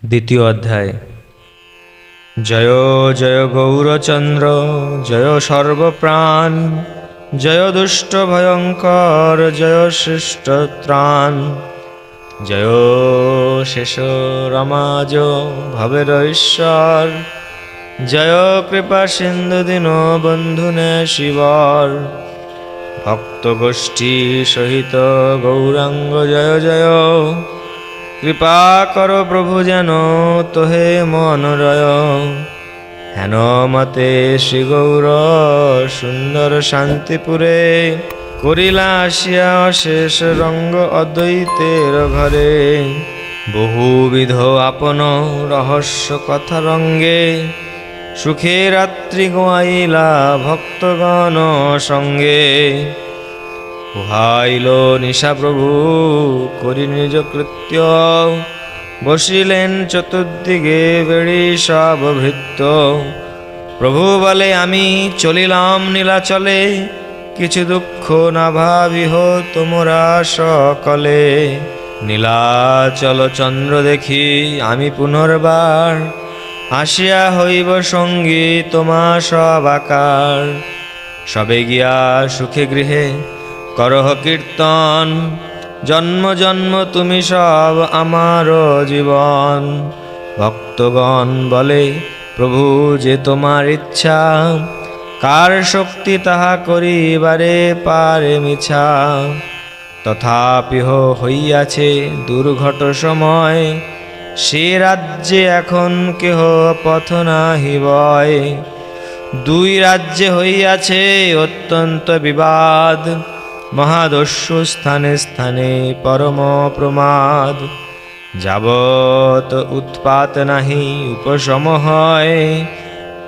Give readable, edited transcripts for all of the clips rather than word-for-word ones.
দ্বিতীয় অধ্যায়। জয় জয় গৌরচন্দ্র, জয় সর্বপ্রাণ, জয় দুষ্ট ভয়ঙ্কর, জয় শিষ্ট ত্রাণ, জয় শেষ রমাজ ভবের ঈশ্বর, জয় কৃপা সিন্ধু দীন বন্ধুনে শিবর, ভক্ত গোষ্ঠী সহিত গৌরাঙ্গ জয় জয়, কৃপা কর প্রভু যেন তোহে মন রয়, হেন মতে শ্রী গৌর সুন্দর শান্তিপুরে, করিলা আসিয়া অশেষ রঙ্গ অদ্বৈতের ঘরে, বহুবিধ আপন রহস্য কথা রঙ্গে, সুখে রাত্রি গোয়াইলা ভক্তগণ সঙ্গে, উহাইল নিশা প্রভু করি নিজ কৃত্য, বসিলেন চতুর্দিকে বেড়ি সব ভৃত্য, প্রভু বলে আমি চলিলাম নীলাচলে, কিছু দুঃখ না ভাবিহ তোমরা সকলে, নীলাচল চন্দ্র দেখি আমি পুনর্বার, আসিয়া হইব সঙ্গী তোমা সব আকার, সবে গিয়া সুখে গৃহে করহ কীর্তন, জন্ম জন্ম তুমি সব আমার জীবন, ভক্তগণ বলে প্রভু যে তোমার ইচ্ছা, কার শক্তি তাহা করিবারে পারে মিছা, তথাপিহ হইয়াছে দুর্ঘট সময়, সে রাজ্যে এখন কেহ পথ নাহি বয়, দুই রাজ্যে হইয়াছে অত্যন্ত বিবাদ, মহাদস্যু স্থানে স্থানে পরম প্রমাদ, যাবৎ উৎপাত নাহি উপশম হয়,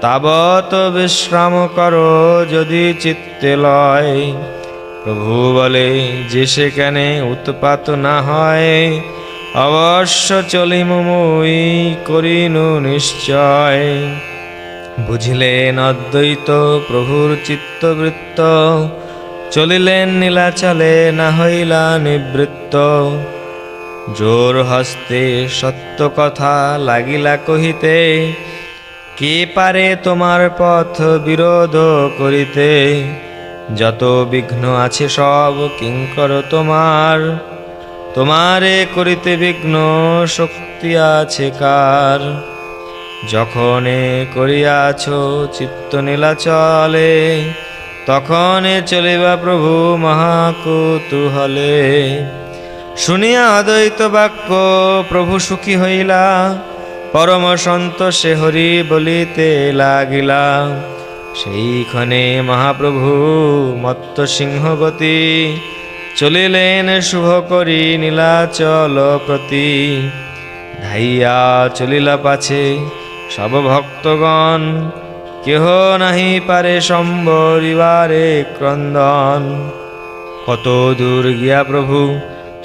তাবৎ বিশ্রাম করো যদি চিত্তে লয়, প্রভু বলে যে সেখানে উৎপাত না হয়, অবশ্য চলিমু মুই করিনু নিশ্চয়, বুঝিলেন অদ্বৈত প্রভুর চিত্তবৃত্ত, চলিলেন নীলাচলে না হইলা নিবৃত্ত, জোর হস্তে সত্য কথা লাগিলা কহিতে, কে পারে তোমার পথ বিরোধ করিতে, যত বিঘ্ন আছে সব কিঙ্কর তোমার, তোমারে করিতে বিঘ্ন শক্তি আছে কার, যখনে করিয়াছ চিত্ত নীলাচলে, তখনে চলিবা প্রভু মহাকুতূহলে, শুনিয়া অদ্বৈত বাক্য প্রভু সুখী হইলা, পরম সন্তোষে হরি বলিতে লাগিলা, সেইক্ষণে মহাপ্রভু মত্ত সিংহগতি, চলিলেন শুভ করি নীলাচল প্রতি, ধাইয়া চলিলা পাছে সব ভক্তগণ, কেহ নাহি পারে সম্বরিবারে ক্রন্দন, কত দূর গিয়া প্রভু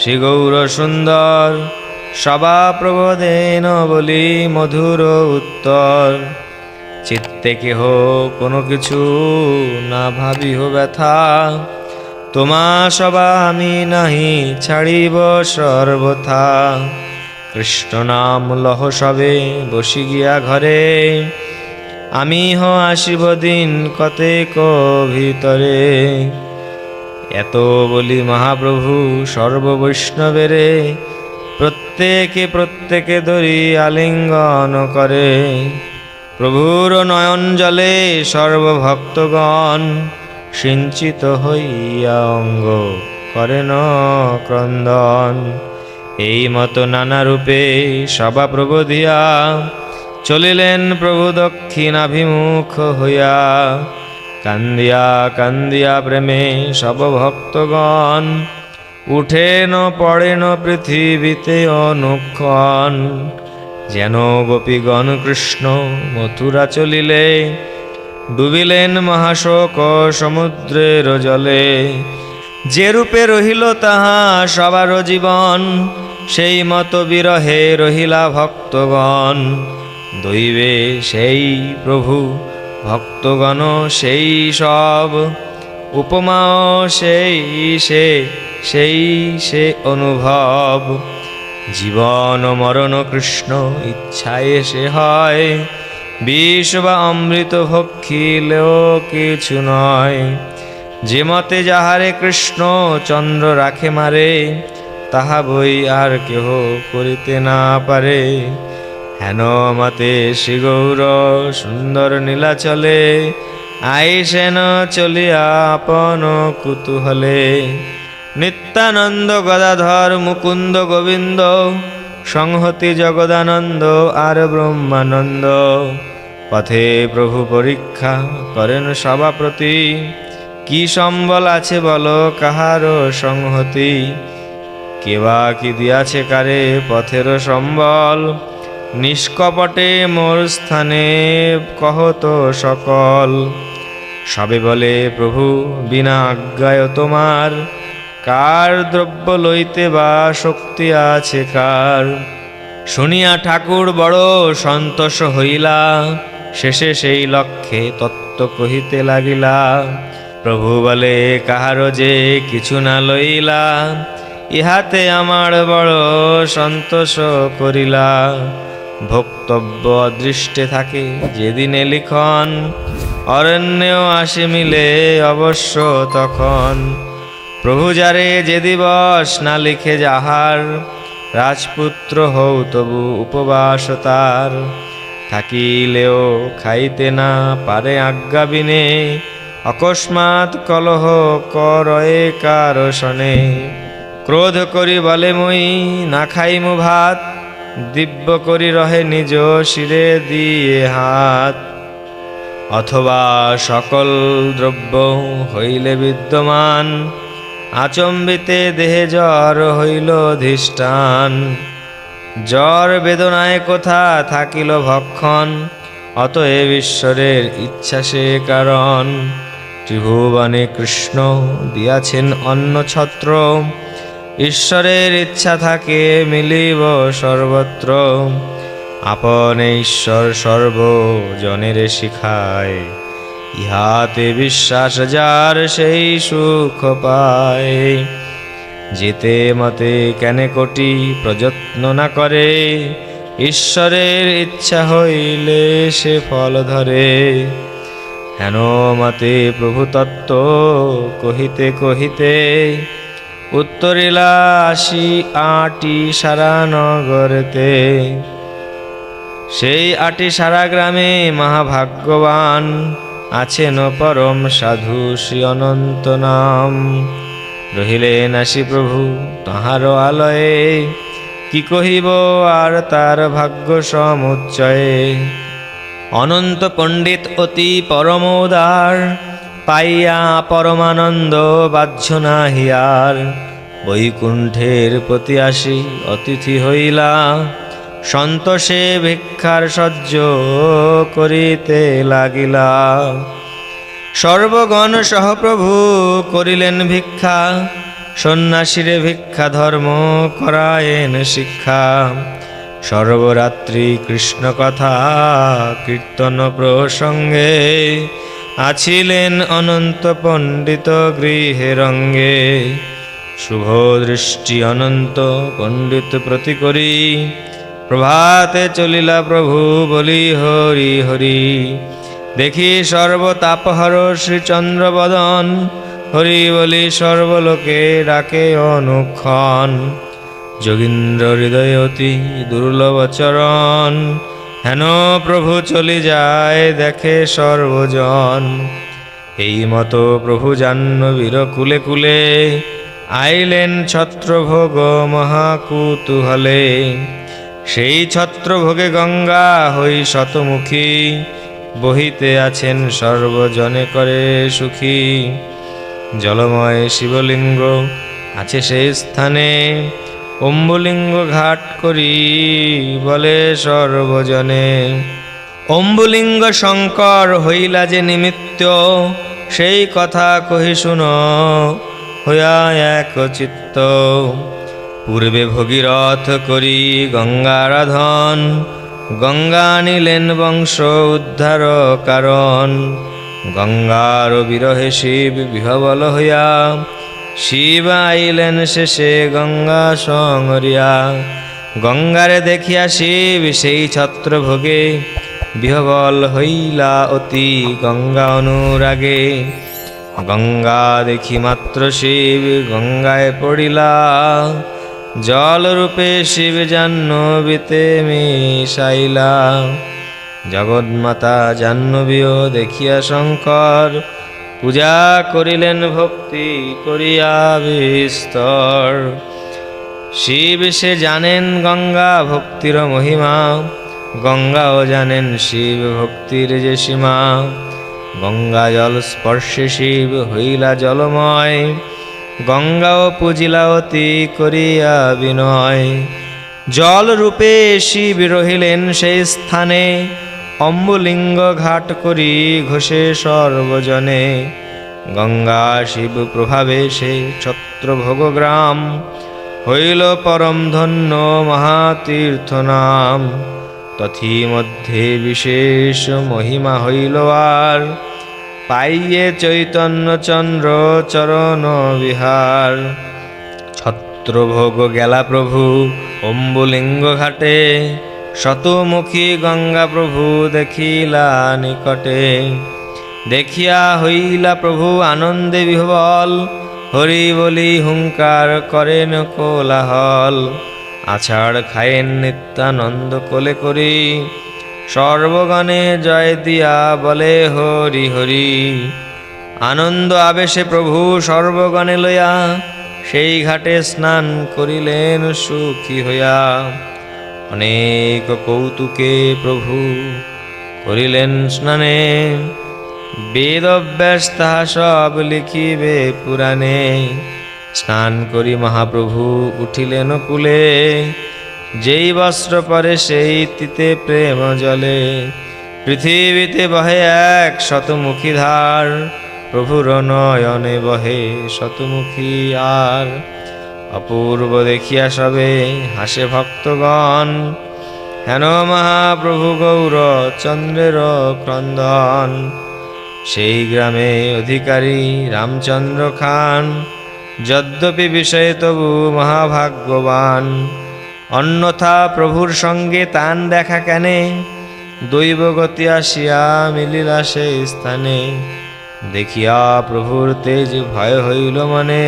শ্রী গৌর সুন্দর, সবা প্রবোধেন বলি মধুর উত্তর, চিত্তে কেহ কোনো কিছু না ভাবিহ ব্যথা, তোমা সবা আমি নাহি ছাড়িব সর্বথা, কৃষ্ণ নাম লহ সবে বসি গিয়া ঘরে, আমি আসিব দিন কতেক ভিতরে, এত বলি মহাপ্রভু সর্ববৈষ্ণবেরে, প্রত্যেকে প্রত্যেকে ধরি আলিঙ্গন করে, প্রভুর নয়ন জলে সর্বভক্তগণ, সিঞ্চিত হইয়া অঙ্গ করেন ক্রন্দন, এই মতো নানা রূপে সবা প্রবোধিয়া, চলিলেন প্রভু দক্ষিণাভিমুখ হইয়া, কান্দিয়া কান্দিয়া প্রেমে সব ভক্তগণ, উঠেন পড়েন পৃথিবীতে অনুক্ষণ, যেন গোপীগণ কৃষ্ণ মথুরা চলিলে, ডুবিলেন মহাশোক সমুদ্রের জলে, যে রূপে রহিল তাহা সবার জীবন, সেই মতো বিরহে রহিলা ভক্তগণ, দৈবে সেই প্রভু ভক্তগণ সেই সব, উপমাও সেই সে অনুভব, জীবন ও মরণ কৃষ্ণ ইচ্ছায় সে হয়, বিষ বা অমৃত ভক্ষিলেও কিছু নয়। যে মতে যাহারে কৃষ্ণ চন্দ্র রাখে মারে, তাহা বই আর কেহ করিতে না পারে। হেন মতে শ্রী গৌর সুন্দর নীলাচলে, আইসেন চলিয়া আপন কুতূহলে। নিত্যানন্দ গদাধর মুকুন্দ গোবিন্দ, সংহতি জগদানন্দ আর ব্রহ্মানন্দ। পথে প্রভু পরীক্ষা করেন সভাপ্রতি, কি সম্বল আছে বল কাহার সংহতি। কেবা কি দিয়াছে কারে পথের সম্বল, নিষ্কপটে মোর স্থানে কহত সকল। সবে বলে প্রভু বিনা আজ্ঞায় তোমার, কার দ্রব্য লইতে বা শক্তি আছে কার। শুনিয়া ঠাকুর বড় সন্তোষ হইলা, শেষে সেই লক্ষ্যে তত্ত্ব কহিতে লাগিলা। প্রভু বলে কাহার যে কিছু না লইলা, ইহাতে আমার বড় সন্তোষ করিলা। ভোক্তব্য অদৃষ্টে থাকে যেদিনে লিখন, অরণ্যেও আসে মিলে অবশ্য তখন। প্রভু যারে যে দিবস না লিখে যাহার, রাজপুত্র হও তবু উপবাস তার। থাকিলেও খাইতে না পারে আজ্ঞা বিনে, অকস্মাৎ কলহ করয়ে কারশনে। ক্রোধ করি বলে মই না খাইমু ভাত, দিব্য করি রহে নিজ শিরে দিয়ে হাত। অথবা সকল দ্রব্য হইলে বিদ্যমান, আচম্বিতে দেহে জ্বর হইল ধিষ্ঠান। জ্বর বেদনায় কোথা থাকিল ভক্ষণ, অতএব ঈশ্বরের ইচ্ছা সে কারণ। ত্রিভুবনে কৃষ্ণ দিয়াছেন অন্ন ছত্র, ঈশ্বরের ইচ্ছা থাকে মিলিব সর্বত্র। আপনে ঈশ্বর সর্বজনের শিখায়, ইহাতে বিশ্বাস যার সেই সুখ পায়। যেতে মতে কেনে কোটি প্রযত্ন না করে, ঈশ্বরের ইচ্ছা হইলে সে ফল ধরে। হেন মতে প্রভু তত্ত্ব কহিতে কহিতে, উত্তরিলা আসি আটি সারা নগরেতে। সেই আটি সারা গ্রামে মহাভাগ্যবান, আছেন পরম সাধু শ্রী অনন্ত নাম। রহিলেন আসি প্রভু তাহার আলয়ে, কি কহিব আর তার ভাগ্য সমুচ্চয়ে। অনন্ত পণ্ডিত অতি পরম উদার, পাইয়া পরমানন্দ বাহ্য না হিয়ার। বৈকুণ্ঠের প্রতি আসি অতিথি হইলা, সন্তোষে ভিক্ষার সহ্য করিতে লাগিলা। সর্বগণ সহপ্রভু করিলেন ভিক্ষা, সন্ন্যাসীরে ভিক্ষা ধর্ম করায়েন শিক্ষা। সর্বরাত্রি কৃষ্ণ কথা কীর্তন প্রসঙ্গে, আছিলেন অনন্ত পণ্ডিত গৃহে রঙ্গে। শুভ দৃষ্টি অনন্ত পণ্ডিত প্রতি করি, প্রভাতে চলিলা প্রভু বলি হরি হরি। দেখি সর্বতাপহর শ্রীচন্দ্র বদন, হরি বলি সর্বলোকে ডাকে অনুক্ষণ। যোগীন্দ্র হৃদয় অতি দুর্লভ চরণ, হেন প্রভু চলি যায় দেখে সর্বজন। এই মতো প্রভু জাহ্নবীর কুলে কুলে, আইলেন ছত্রভোগ মহাকুতূহলে। সেই ছত্রভোগে গঙ্গা হই শতমুখী, বহিতে আছেন সর্বজনে করে সুখী। জলময় শিবলিঙ্গ আছে সেই স্থানে, অম্বুলিঙ্গ ঘাট করি বলে সর্বজনে। অম্বুলিঙ্গ শঙ্কর হইলা যে নিমিত্ত, সেই কথা কহি শুন হইয়া এক চিত্ত। পূর্বে ভগীরথ করি গঙ্গারাধন, গঙ্গা নিলেন বংশ উদ্ধার কারণ। গঙ্গার বিরহে শিব বিহবল হইয়া, শিব আইলেন শেষে গঙ্গা সংহরিয়া। গঙ্গারে দেখিয়া শিব সেই ছত্রভোগে বিহবল হইলা অতি গঙ্গা অনুরাগে। গঙ্গা দেখি মাত্র শিব গঙ্গায় পড়িলা, জল রূপে শিব জাহ্নবীতে মিশাইলা। জগন্মাতা জাহ্নবীও দেখিয়া শঙ্কর, পূজা করিলেন ভক্তি করিয়া বিস্তর। শিব সে জানেন গঙ্গা ভক্তির মহিমা, গঙ্গাও জানেন শিব ভক্তির যে সীমা। গঙ্গা জল স্পর্শে শিব হইলা জলময়, গঙ্গাও পূজিলা অতি করিয়া বিনয়। জল রূপে শিব রহিলেন সেই স্থানে, অম্বুলিঙ্গ ঘাট করি ঘোষে সর্বজনে। গঙ্গা শিব প্রভাবে সে ছত্রভোগ গ্রাম, হইল পরম ধন্য মহাতীর্থ নাম। তথি মধ্যে বিশেষ মহিমা হইল আর, পাইয়ে চৈতন্য চন্দ্র চরণ বিহার। ছত্রভোগ গেলা প্রভু অম্বুলিঙ্গ ঘাটে, শতমুখী গঙ্গা প্রভু দেখিলা নিকটে। দেখিয়া হইলা প্রভু আনন্দে বিহ্বল, হরি বলি হুঙ্কার করেন কোলাহল। আছাড় খায়েন নিত্যানন্দ কোলে করি, সর্বগণে জয় দিয়া বলে হরি হরি। আনন্দ আবেশে প্রভু সর্বগণে লইয়া, সেই ঘাটে স্নান করিলেন সুখী হইয়া। অনেক কৌতুকে প্রভু করিলেন স্নানে, বেদব্যাস তাহা সব লিখিবে পুরাণে। স্নান করি মহাপ্রভু উঠিলেন কুলে, যেই বস্ত্র পরে সেই তিতে প্রেম জলে। পৃথিবীতে বহে এক শতমুখী ধার, প্রভুর নয়নে বহে শতমুখী আর। অপূর্ব দেখিয়া সবে হাসে ভক্তগণ, হেন মহাপ্রভু গৌর চন্দ্রের ক্রন্দন। সেই গ্রামে অধিকারী রামচন্দ্র খান, যদ্যপি বিষয়ে তবু মহাভাগ্যবান। অন্যথা প্রভুর সঙ্গে তান দেখা কেনে, দৈবগতি আসিয়া মিলিলা সেই স্থানে। দেখিয়া প্রভুর তেজ ভয় হইল মনে,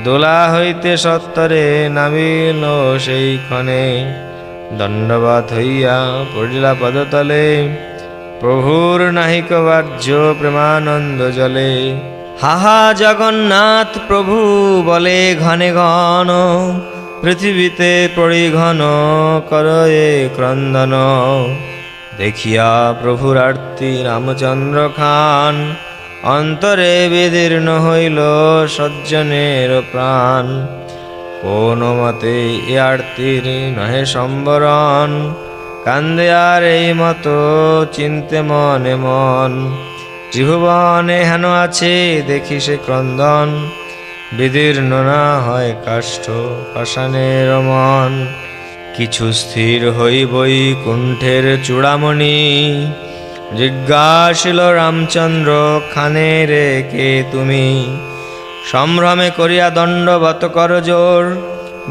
দোলা হইতে সত্তরে নামিল সেই ক্ষণে। দণ্ডবাত হইয়া পড়িলা পদতলে, প্রভুর নাহিক বাহ্য প্রেমানন্দ জলে। হাহা জগন্নাথ প্রভু বলে ঘনে ঘন, পৃথিবীতে পড়ি ঘন করয়ে ক্রন্দন। দেখিয়া প্রভুর আরতি রামচন্দ্র খান, অন্তরে বিদীর্ণ হইল সজ্জনের প্রাণ। কোন মতে এ আরতির নহে সম্বরণ, কান্দে আর এই মতো চিন্তে মনে মন। ত্রিভুবনে হেন আছে দেখি সে ক্রন্দন, বিদীর্ণ না হয় কাষ্ঠ পাষাণের মন। কিছু স্থির হইবই কুণ্ঠের চূড়ামণি, জিজ্ঞাসিল রামচন্দ্র খানে রে কে তুমি। সম্ভ্রমে করিয়া দণ্ডবত কর জোর,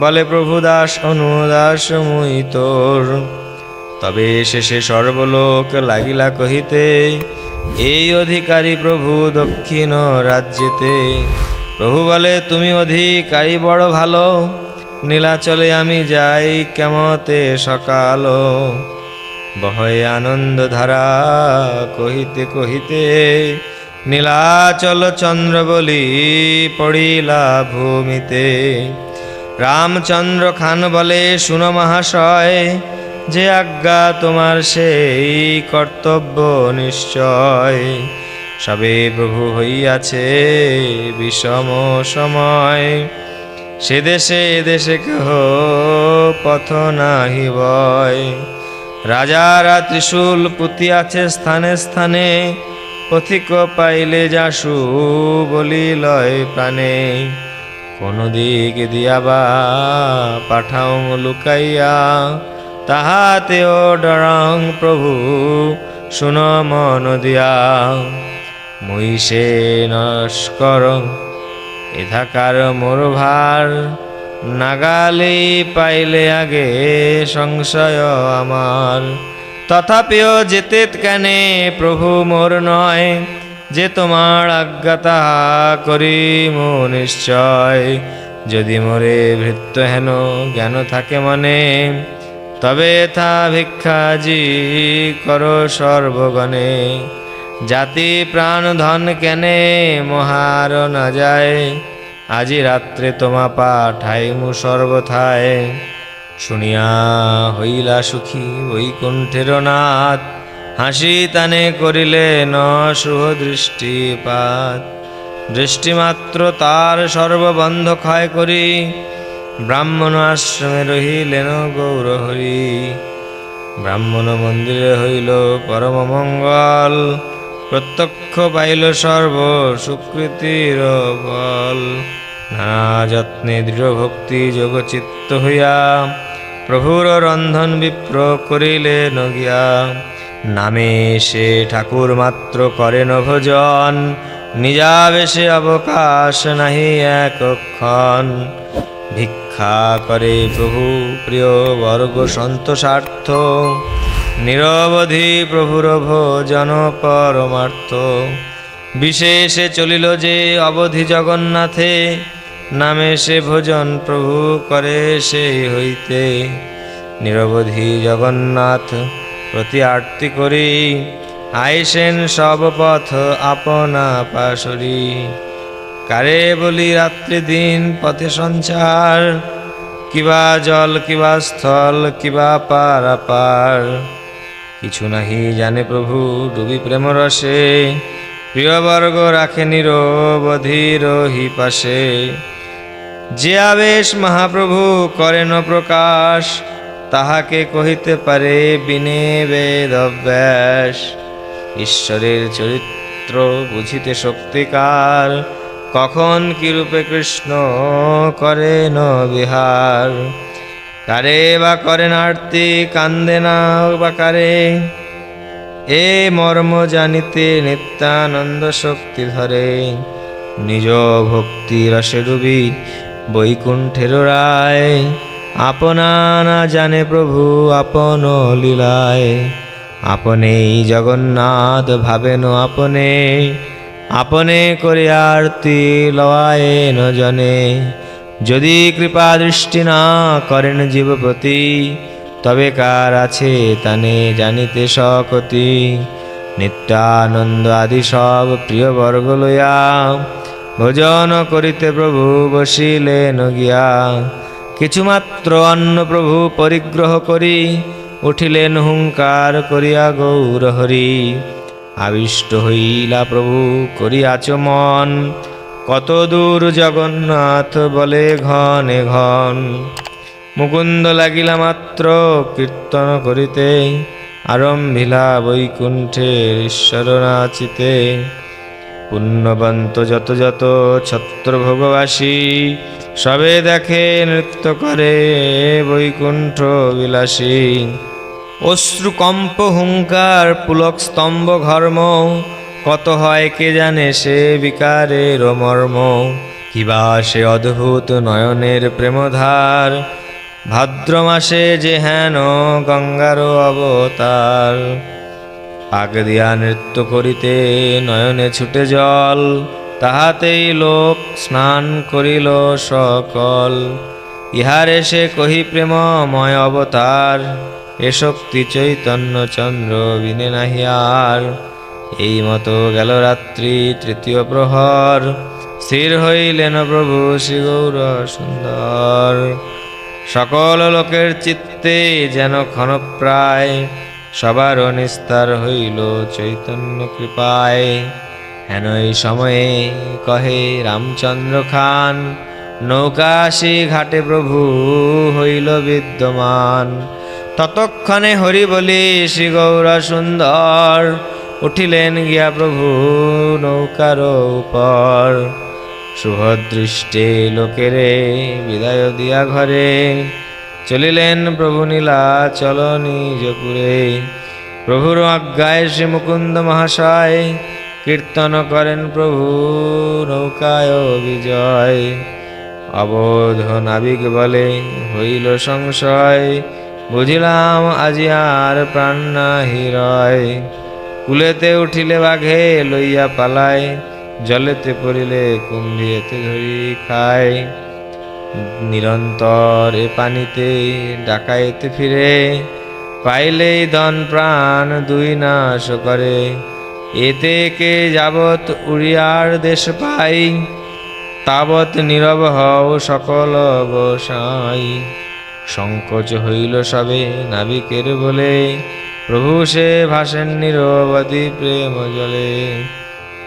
বলে প্রভু দাস অনুদাস মুই তোর। তবে শেষে সর্বলোক লাগিলা কহিতে, এই অধিকারী প্রভু দক্ষিণ রাজ্যেতে। প্রভু বলে তুমি অধিকারী বড় ভালো, নীলাচলে আমি যাই কেমতে সকাল। বহে আনন্দ ধারা কহিতে কহিতে, নীলাচল চন্দ্র বলি পড়িলা ভূমিতে। রামচন্দ্র খান বলে শুনো মহাশয়, যে আজ্ঞা তোমার সেই কর্তব্য নিশ্চয়। সবে প্রভু হইয়াছে বিষম সময়, সে দেশে দেশে কেহ পথ নাহি বয়। রাজারা ত্রিশূল পুঁতিয়াছে স্থানে স্থানে, পথিক পাইলে যাসু বলি লয় প্রাণে। কোন দিক দিয়া বা পাঠাও লুকাইয়া, তাহাতেও ডরাং প্রভু শুন মন দিয়া। মুই সে নস্কর এধাকার মোর ভার, নাগালি পাইলে আগে সংশয় আমার। তথাপিও যেতে কেনে প্রভু মোর নয়, যে তোমার আজ্ঞা তাহা করিম নিশ্চয়। যদি মোরে ভৃত্য হেন জ্ঞান থাকে মনে, তবে থা ভিক্ষাজি কর সর্বগণে। জাতি প্রাণ ধন কেনে মহার না যায়, আজি রাত্রে তোমা পাঠাইমু সর্বথায়। শুনিয়া হইলা সুখী বৈকুণ্ঠের নাথ, হাসি তানে করিলে ন শুভ দৃষ্টিপাত। দৃষ্টিমাত্র তার সর্ববন্ধ ক্ষয় করি, ব্রাহ্মণ আশ্রমে রহিলেন গৌরহরি। ব্রাহ্মণ মন্দিরে হইল পরম মঙ্গল, প্রত্যক্ষ পাইল সর্ব সুকৃতির ফল। নানা যত্নে দৃঢ় ভক্তি যোগ চিত্ত হইয়া, প্রভুর রন্ধন বিপ্র করিলেন গিয়া। নামে সে ঠাকুর মাত্র করেন ভোজন, নিজাবেশে অবকাশ নাহি একক্ষণ। ভিক্ষা করে প্রভু প্রিয় বর্গ সন্তোষার্থ, নিরবধি প্রভুর ভোজন পরমার্থ। বিশেষে চলিল যে অবধি জগন্নাথে, নামে সে ভোজন প্রভু করে সেই হইতে। নিরবধি জগন্নাথ প্রতি আরতি করি, আইসেন সব পথ আপনা পাশরি। কারে বলি রাত্রি দিন পথে সঞ্চার, কিবা জল কিবা স্থল কিবা পারাপার। কিছু নাহি জানে প্রভু ডুবি প্রেম রসে, প্রিয়বর্গ রাখে নিরবধি রহি পাশে। যে আবেশ মহাপ্রভু করেন প্রকাশ, তাহাকে কহিতে পারে বিনে বেদ অভ্যাস। ঈশ্বরের চরিত্র বুঝিতে শক্তিকার, কখন কিরূপে কৃষ্ণ করেন বিহার। কারে বা করেন আরতি কান্দে না বা কারে, এ মর্ম জানিতে নিত্যানন্দ শক্তি ধরে। নিজ ভক্তি রসে ডুবি বৈকুণ্ঠের রায়, আপনা না জানে প্রভু আপন লীলায়। আপনেই জগন্নাথ ভাবেন আপনে, আপনে করে আরতি লওয়ায়েন জনে। যদি কৃপা দৃষ্টি না করেন জীব প্রতি, তবে কার আছে তানে জানিতে সকতি। নিত্যানন্দ আদি সব প্রিয় বর্গ লইয়া, ভোজন করিতে প্রভু বসিলেন গিয়া। কিছুমাত্র অন্ন প্রভু পরিগ্রহ করি, উঠিলেন হুঙ্কার করিয়া গৌরহরি। আবিষ্ট হইলা প্রভু করিয়াছ মন, কত দূর জগন্নাথ বলে ঘনে ঘন। মুকুন্দ লাগিলা মাত্র কীর্তন করিতে, আরম্ভিলা বৈকুণ্ঠের ঈশ্বর নাচিতে। পুণ্যবন্ত যত যত ছত্রভোগবাসী, সবে দেখে নৃত্য করে বৈকুণ্ঠ বিলাসী। অশ্রুকম্প হুঙ্কার পুলক স্তম্ভ ঘর্ম, কত হয় কে জানে সে বিকারের মর্ম। কিবা সে অদ্ভুত নয়নের প্রেমধার, ভাদ্র মাসে যে হেন গঙ্গার অবতার। পাক দিয়া নৃত্য করিতে নয়নে ছুটে জল, তাহাতেই লোক স্নান করিল সকল। ইহারে সে কহি প্রেমময় অবতার, এ শক্তি চৈতন্য চন্দ্র বিনে নাহি আর। এই মতো গেল রাত্রি তৃতীয় প্রহর, স্থির হইলেন প্রভু শ্রী গৌর সুন্দর। সকল লোকের চিত্তে যেন ক্ষণপ্রায়, সবার নিস্তার হইল চৈতন্য কৃপায়। হেন এই সময়ে কহে রামচন্দ্র খান, নৌকাশি ঘাটে প্রভু হইল বিদ্যমান। ততক্ষণে হরি বলি শ্রী গৌর সুন্দর, উঠিলেন গিয়া প্রভু নৌকার উপর। শুভদৃষ্টে লোকেরে বিদায় দিয়া ঘরে, চলিলেন প্রভু নীলাচল নিজপুরে। প্রভুর আজ্ঞায় শ্রী মুকুন্দ মহাশয়, কীর্তন করেন প্রভু নৌকায় বিজয়। অবোধ নাবিক বলে হইল সংশয়, বুঝিলাম আজি আর প্রাণ নাহি রয়। কুলেতে উঠিলে বাঘে লইয়া পালায়, জলেতে পড়িলে কুম্ভীরেতে ধরি খায়। নিরন্তর এ পানিতে ডাকাইতে ফিরে, পাইলেই ধন প্রাণ দুই নাশ করে। এতে কে যাবৎ উড়িয়ার দেশ পাই, তাবৎ নীরব হও সকল গোসাই। সংকোচ হইল সবে নাবিকের বলে, প্রভু সে ভাসেন নিরবধি প্রেম জলে।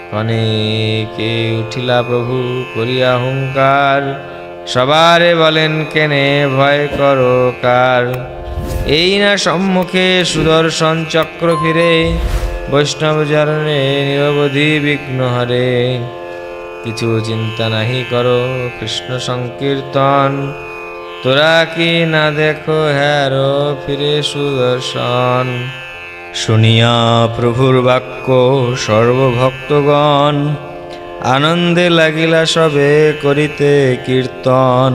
ক্ষণেকে উঠিলা প্রভু করিয়া হুঙ্কার, সবারে বলেন কেনে ভয় করো কার। এই না সম্মুখে সুদর্শন চক্র ফিরে, বৈষ্ণব চরণে নিরবধি বিঘ্ন হরে। কিছু চিন্তা নাহি করো কৃষ্ণ সংকীর্তন, তোরা কি না দেখো হ্যারো ফিরে সুদর্শন। শুনিয়া প্রভুর বাক্য সর্বভক্তগণ, আনন্দে লাগিলা সবে করিতে কীর্তন।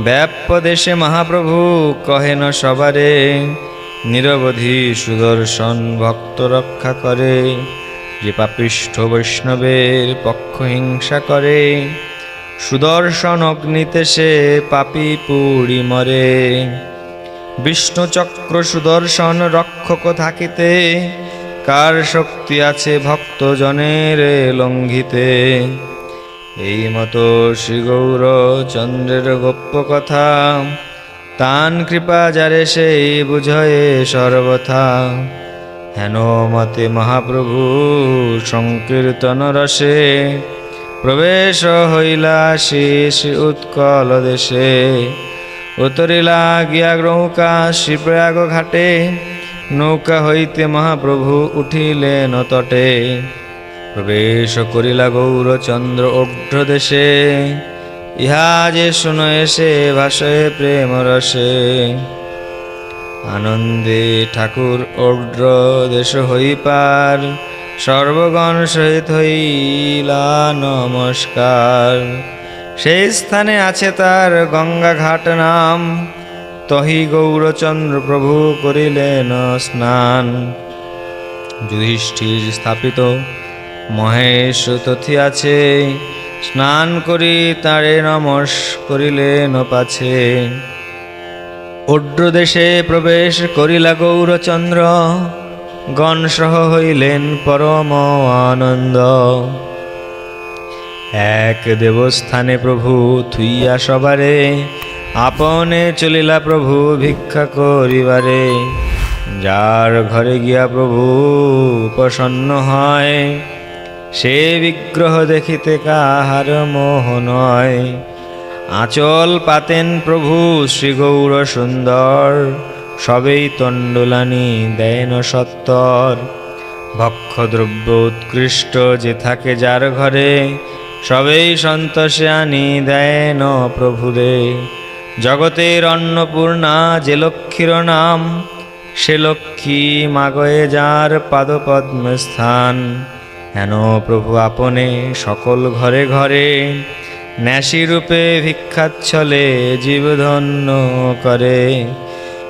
ব্যাপদেশে মহাপ্রভু কহেন সবারে, নিরবধি সুদর্শন ভক্ত রক্ষা করে। যে পাপিষ্ঠ বৈষ্ণবের পক্ষ হিংসা করে, সুদর্শন অগ্নিতে সে পাপী পুড়ি মরে। বিষ্ণু চক্র সুদর্শন রক্ষক থাকিতে, কার শক্তি আছে ভক্ত জনের লঙ্ঘিতে। এই মতো শ্রী গৌর চন্দ্রের গোপ্য কথা, তান কৃপা যারে সেই বুঝয়ে সর্বথা। হেন মতে মহাপ্রভু সংকীর্তন রসে, প্রবেশ হইলা শেষ উৎকল দেশে। উতরিলা গিয়া নৌকা শ্রীপ্রয়াগ ঘাটে, নৌকা হইতে মহাপ্রভু উঠিলেন তটে। প্রবেশ করিলা গৌরচন্দ্র অগ্র দেশে, ইহা যে শুনো এসে ভাসে প্রেম রসে। আনন্দে ঠাকুর অগ্র দেশ হই পার, সর্বগণ সহিত হইলা নমস্কার। সেই স্থানে আছে তার গঙ্গা ঘাট নাম, তহি গৌরচন্দ্র প্রভু করিলেন স্নান। যুধিষ্ঠির স্থাপিত মহেশ তথি আছে, স্নান করি তারে নমস করিলেন পাছে। অড্রদেশে প্রবেশ করিলা গৌরচন্দ্র, গণ সহ হইলেন পরম আনন্দ। এক দেবস্থানে প্রভু থুইয়া সবারে, আপনে চলিলা প্রভু ভিক্ষা করিবারে। যার ঘরে গিয়া প্রভু প্রসন্ন হয়, সে বিগ্রহ দেখিতে কাহার মোহ নয়। আঁচল পাতেন প্রভু শ্রী গৌর সুন্দর, সবেই তণ্ডুলানি দেন সত্তর। ভক্ষদ্রব্য উৎকৃষ্ট যে থাকে যার ঘরে, সবেই সন্তোষে আনি দেন প্রভুরে। জগতের অন্নপূর্ণা যে লক্ষ্মীর নাম, সে লক্ষ্মী মাগয়ে যার পাদপদ্ম স্থান। হেন প্রভু আপনে সকল ঘরে ঘরে, ন্যাসী রূপে ভিক্ষাচ্ছলে জীবধন্য করে।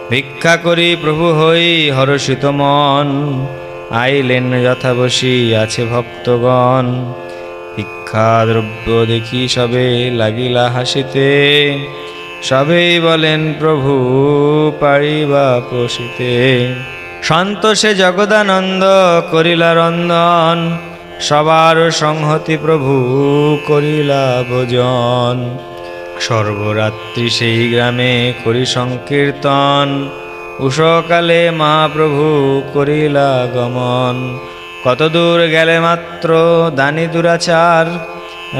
ভিক্ষা করি প্রভু হই হর্ষিত মন, আইলেন যথাবশী আছে ভক্তগণ। ভিক্ষা দ্রব্য দেখি সবে লাগিলা হাসিতে, সবেই বলেন প্রভু পারিবা পোষিতে। সন্তোষে জগদানন্দ করিলা রন্ধন, সবার সংহতি প্রভু করিলা ভোজন। সর্বরাত্রি সেই গ্রামে করি সংকীর্তন, উষকালে মহাপ্রভু করিলা গমন। কত দূর গেলে মাত্র দানি দুরাচার,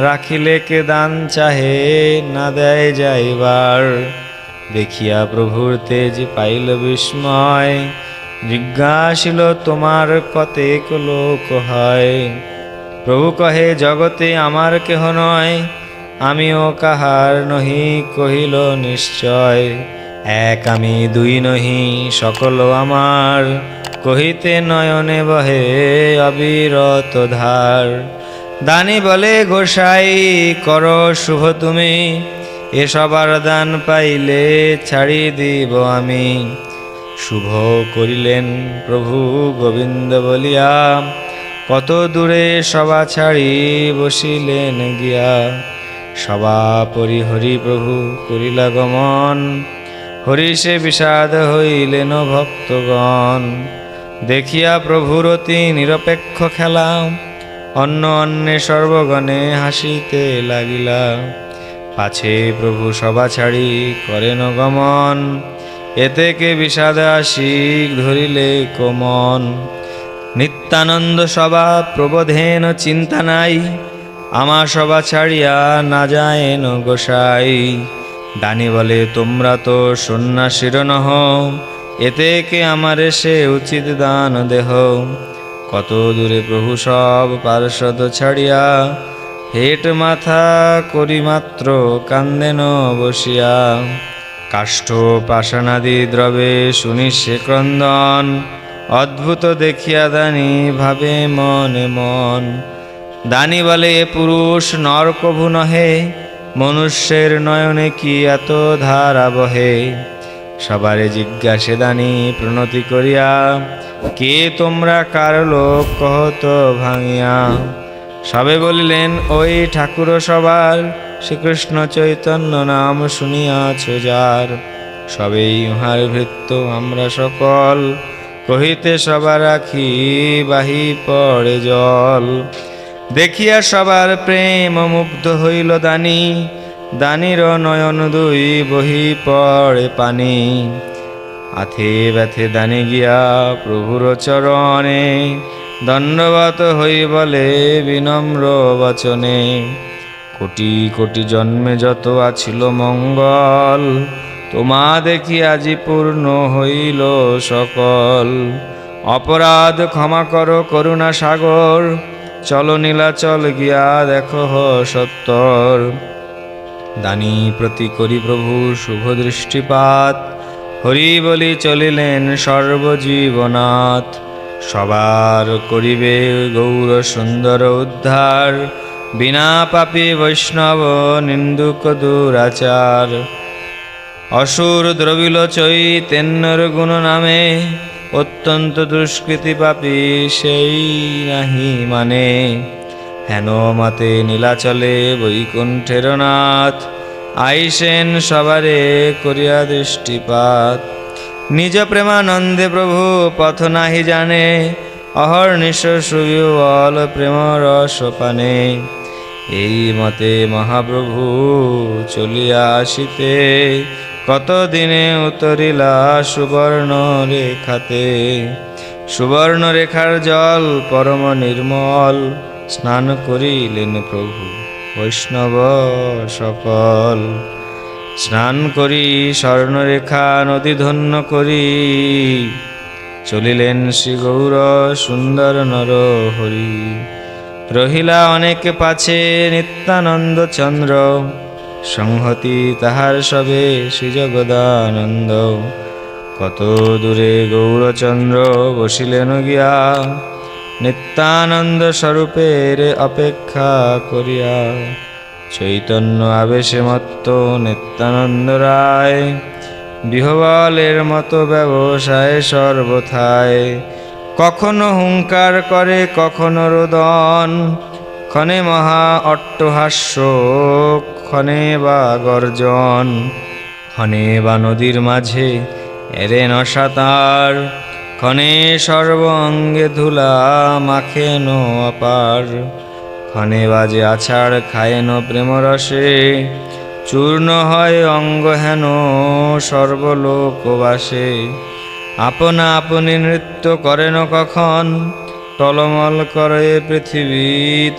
রাখিলে কে দান চাহে না দেয় যাইবার। দেখিয়া প্রভুর তেজ পাইল বিস্ময়, জিজ্ঞাসিল তোমার কতেক লোক হয়। প্রভু কহে জগতে আমার কেহ নয়, আমিও কাহার নহি কহিল নিশ্চয়। এক আমি দুই নহি সকল আমার, কহিতে নয়নে বহে অবিরত ধার। দানি বলে গোসাই কর শুভ তুমি, এ সবার দান পাইলে ছাড়ি দিব আমি। শুভ করিলেন প্রভু গোবিন্দ বলিয়া, কত দূরে সভা ছাড়ি বসিলেন গিয়া। সভা পরিহরি প্রভু করিলা গমন, হরি সে বিষাদ হইলেন ভক্তগণ। দেখিয়া প্রভুর অতি নিরপেক্ষ খেলা, অন্য অন্যে সর্বগণে হাসিতে লাগিলা। পাছে প্রভু সভা ছাড়ি করেন গমন, এতে কে বিষাদ আশিক ধরিলে কমন। নিত্যানন্দ সভা প্রবোধেন চিন্তা নাই, আমা সভা ছাড়িয়া না যায়েন গোসাই। দানি বলে তোমরা তো সন্ন্যাসীর নহ, এতে কে আমারে সে উচিত দান দেহ। কত দূরে প্রভু সব পার্শ্বদ ছাড়িয়া, হেট মাথা করি মাত্র কান্দেন বসিয়া। কাষ্ঠ পাষাণাদি দ্রবে শুনি সে ক্রন্দন, অদ্ভুত দেখিয়া দানি ভাবে মনে মন। দানি বলে এ পুরুষ নর কভু নহে, মনুষ্যের নয়নে কি এত ধারা বহে। সবারে জিজ্ঞাসে দানি প্রণতি করিয়া, কে তোমরা কার লোক কহত ভাঙিয়া। সবে বলিলেন ওই ঠাকুর সবার, শ্রীকৃষ্ণ চৈতন্য নাম শুনিয়াছ যার। সবেই উহার ভৃত্য আমরা সকল, কহিতে সবার আখি বাহি পড়ে জল। দেখিয়া সবার প্রেম মুগ্ধ হইল দানি, দানির নয়ন দুই বহি পড়ে পানি। আথে ব্যথে দানি গিয়া প্রভুর চরণে, দণ্ডবত হই বলে বিনম্র বচনে। কোটি কোটি জন্মে যত আছিল মঙ্গল, তোমা দেখি আজি পূর্ণ হইল সকল। অপরাধ ক্ষমা করো করুণা সাগর, চলো নীলাচল গিয়া দেখো সত্তর। দানি প্রতি করি প্রভু শুভ দৃষ্টিপাত, হরি বলি চলিলেন সর্বজীবনাথ। সবার করিবে গৌর সুন্দর উদ্ধার, বিনা পাপী বৈষ্ণব নিন্দুক দুরাচার। অসুর দ্রবিল চৈতন্যর গুণ নামে, অত্যন্ত দুষ্কৃতি পাপী সেই নাহি মানে। হেন মতে নীলাচলে বৈকুণ্ঠের নাথ, আইসেন সবারে করিয়া দৃষ্টিপাত। নিজ প্রেমানন্দে প্রভু পথ নাহি জানে, অহর্নিশ সুবিবল প্রেম রস পানে। এই মতে মহাপ্রভু চলিয়া আসিতে, কত দিনে উতরিলা সুবর্ণ রেখাতে। সুবর্ণ রেখার জল পরম নির্মল, স্নান করিলেন প্রভু বৈষ্ণব সকল। স্নান করি স্বর্ণরেখা নদী ধন্য করি, চলিলেন শ্রী গৌর সুন্দর নর হরি। রহিলা অনেক পাছে নিত্যানন্দ চন্দ্র, সংহতি তাহার সবে শ্রী জগদানন্দ। কত দূরে গৌরচন্দ্র বসিলেন গিয়া, নিত্যানন্দ স্বরূপের অপেক্ষা করিয়া। চৈতন্য আবেশে মত্ত নিত্যানন্দ রায়, বিহবলের মতো ব্যবসায় সর্বথায়। কখনো হুঙ্কার করে কখনো রোদন, ক্ষণে মহা অট্টহাস্য ক্ষণে বা গর্জন। ক্ষণে বা নদীর মাঝে এরেন সাঁতার, ক্ষণে সর্ব অঙ্গে ধুলা মাখেন অপার। ক্ষণে বাজে আছাড় খায়েন প্রেমরসে, চূর্ণ হয় অঙ্গ হেন সর্বলোকবাসে। আপনা আপনি নৃত্য করেন কখন, টলমল করে পৃথিবী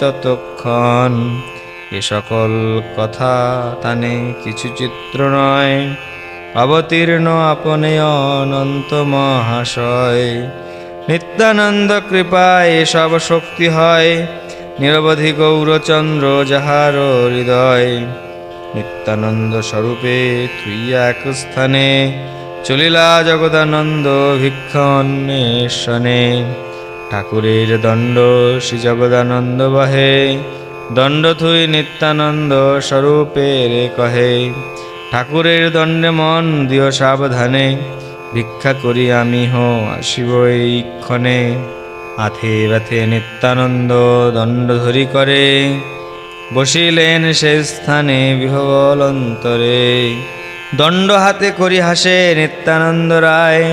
ততক্ষণ। এ সকল কথা তানে কিছু চিত্র নয়, অবতীর্ণ আপনে অনন্ত মহাশয়। নিত্যানন্দ কৃপায় সব শক্তি হয়, নিরবধি গৌরচন্দ্র যাহার হৃদয়। নিত্যানন্দ স্বরূপে থুইয়া এক স্থানে, চলিলা জগদানন্দ ভিক্ষা অন্বেষণে। ঠাকুরের দণ্ড শ্রী জগদানন্দ বহে, দণ্ড থুই নিত্যানন্দ স্বরূপের কহে। ঠাকুরের দণ্ডে মন দিও সাবধানে, ভিক্ষা করি আমি আসিব এইক্ষণে। আথে ব্যথে নিত্যানন্দ দণ্ড ধরি করে, বসিলেন সে স্থানে বিহবল অন্তরে। দণ্ড হাতে করি হাসে নিত্যানন্দ রায়,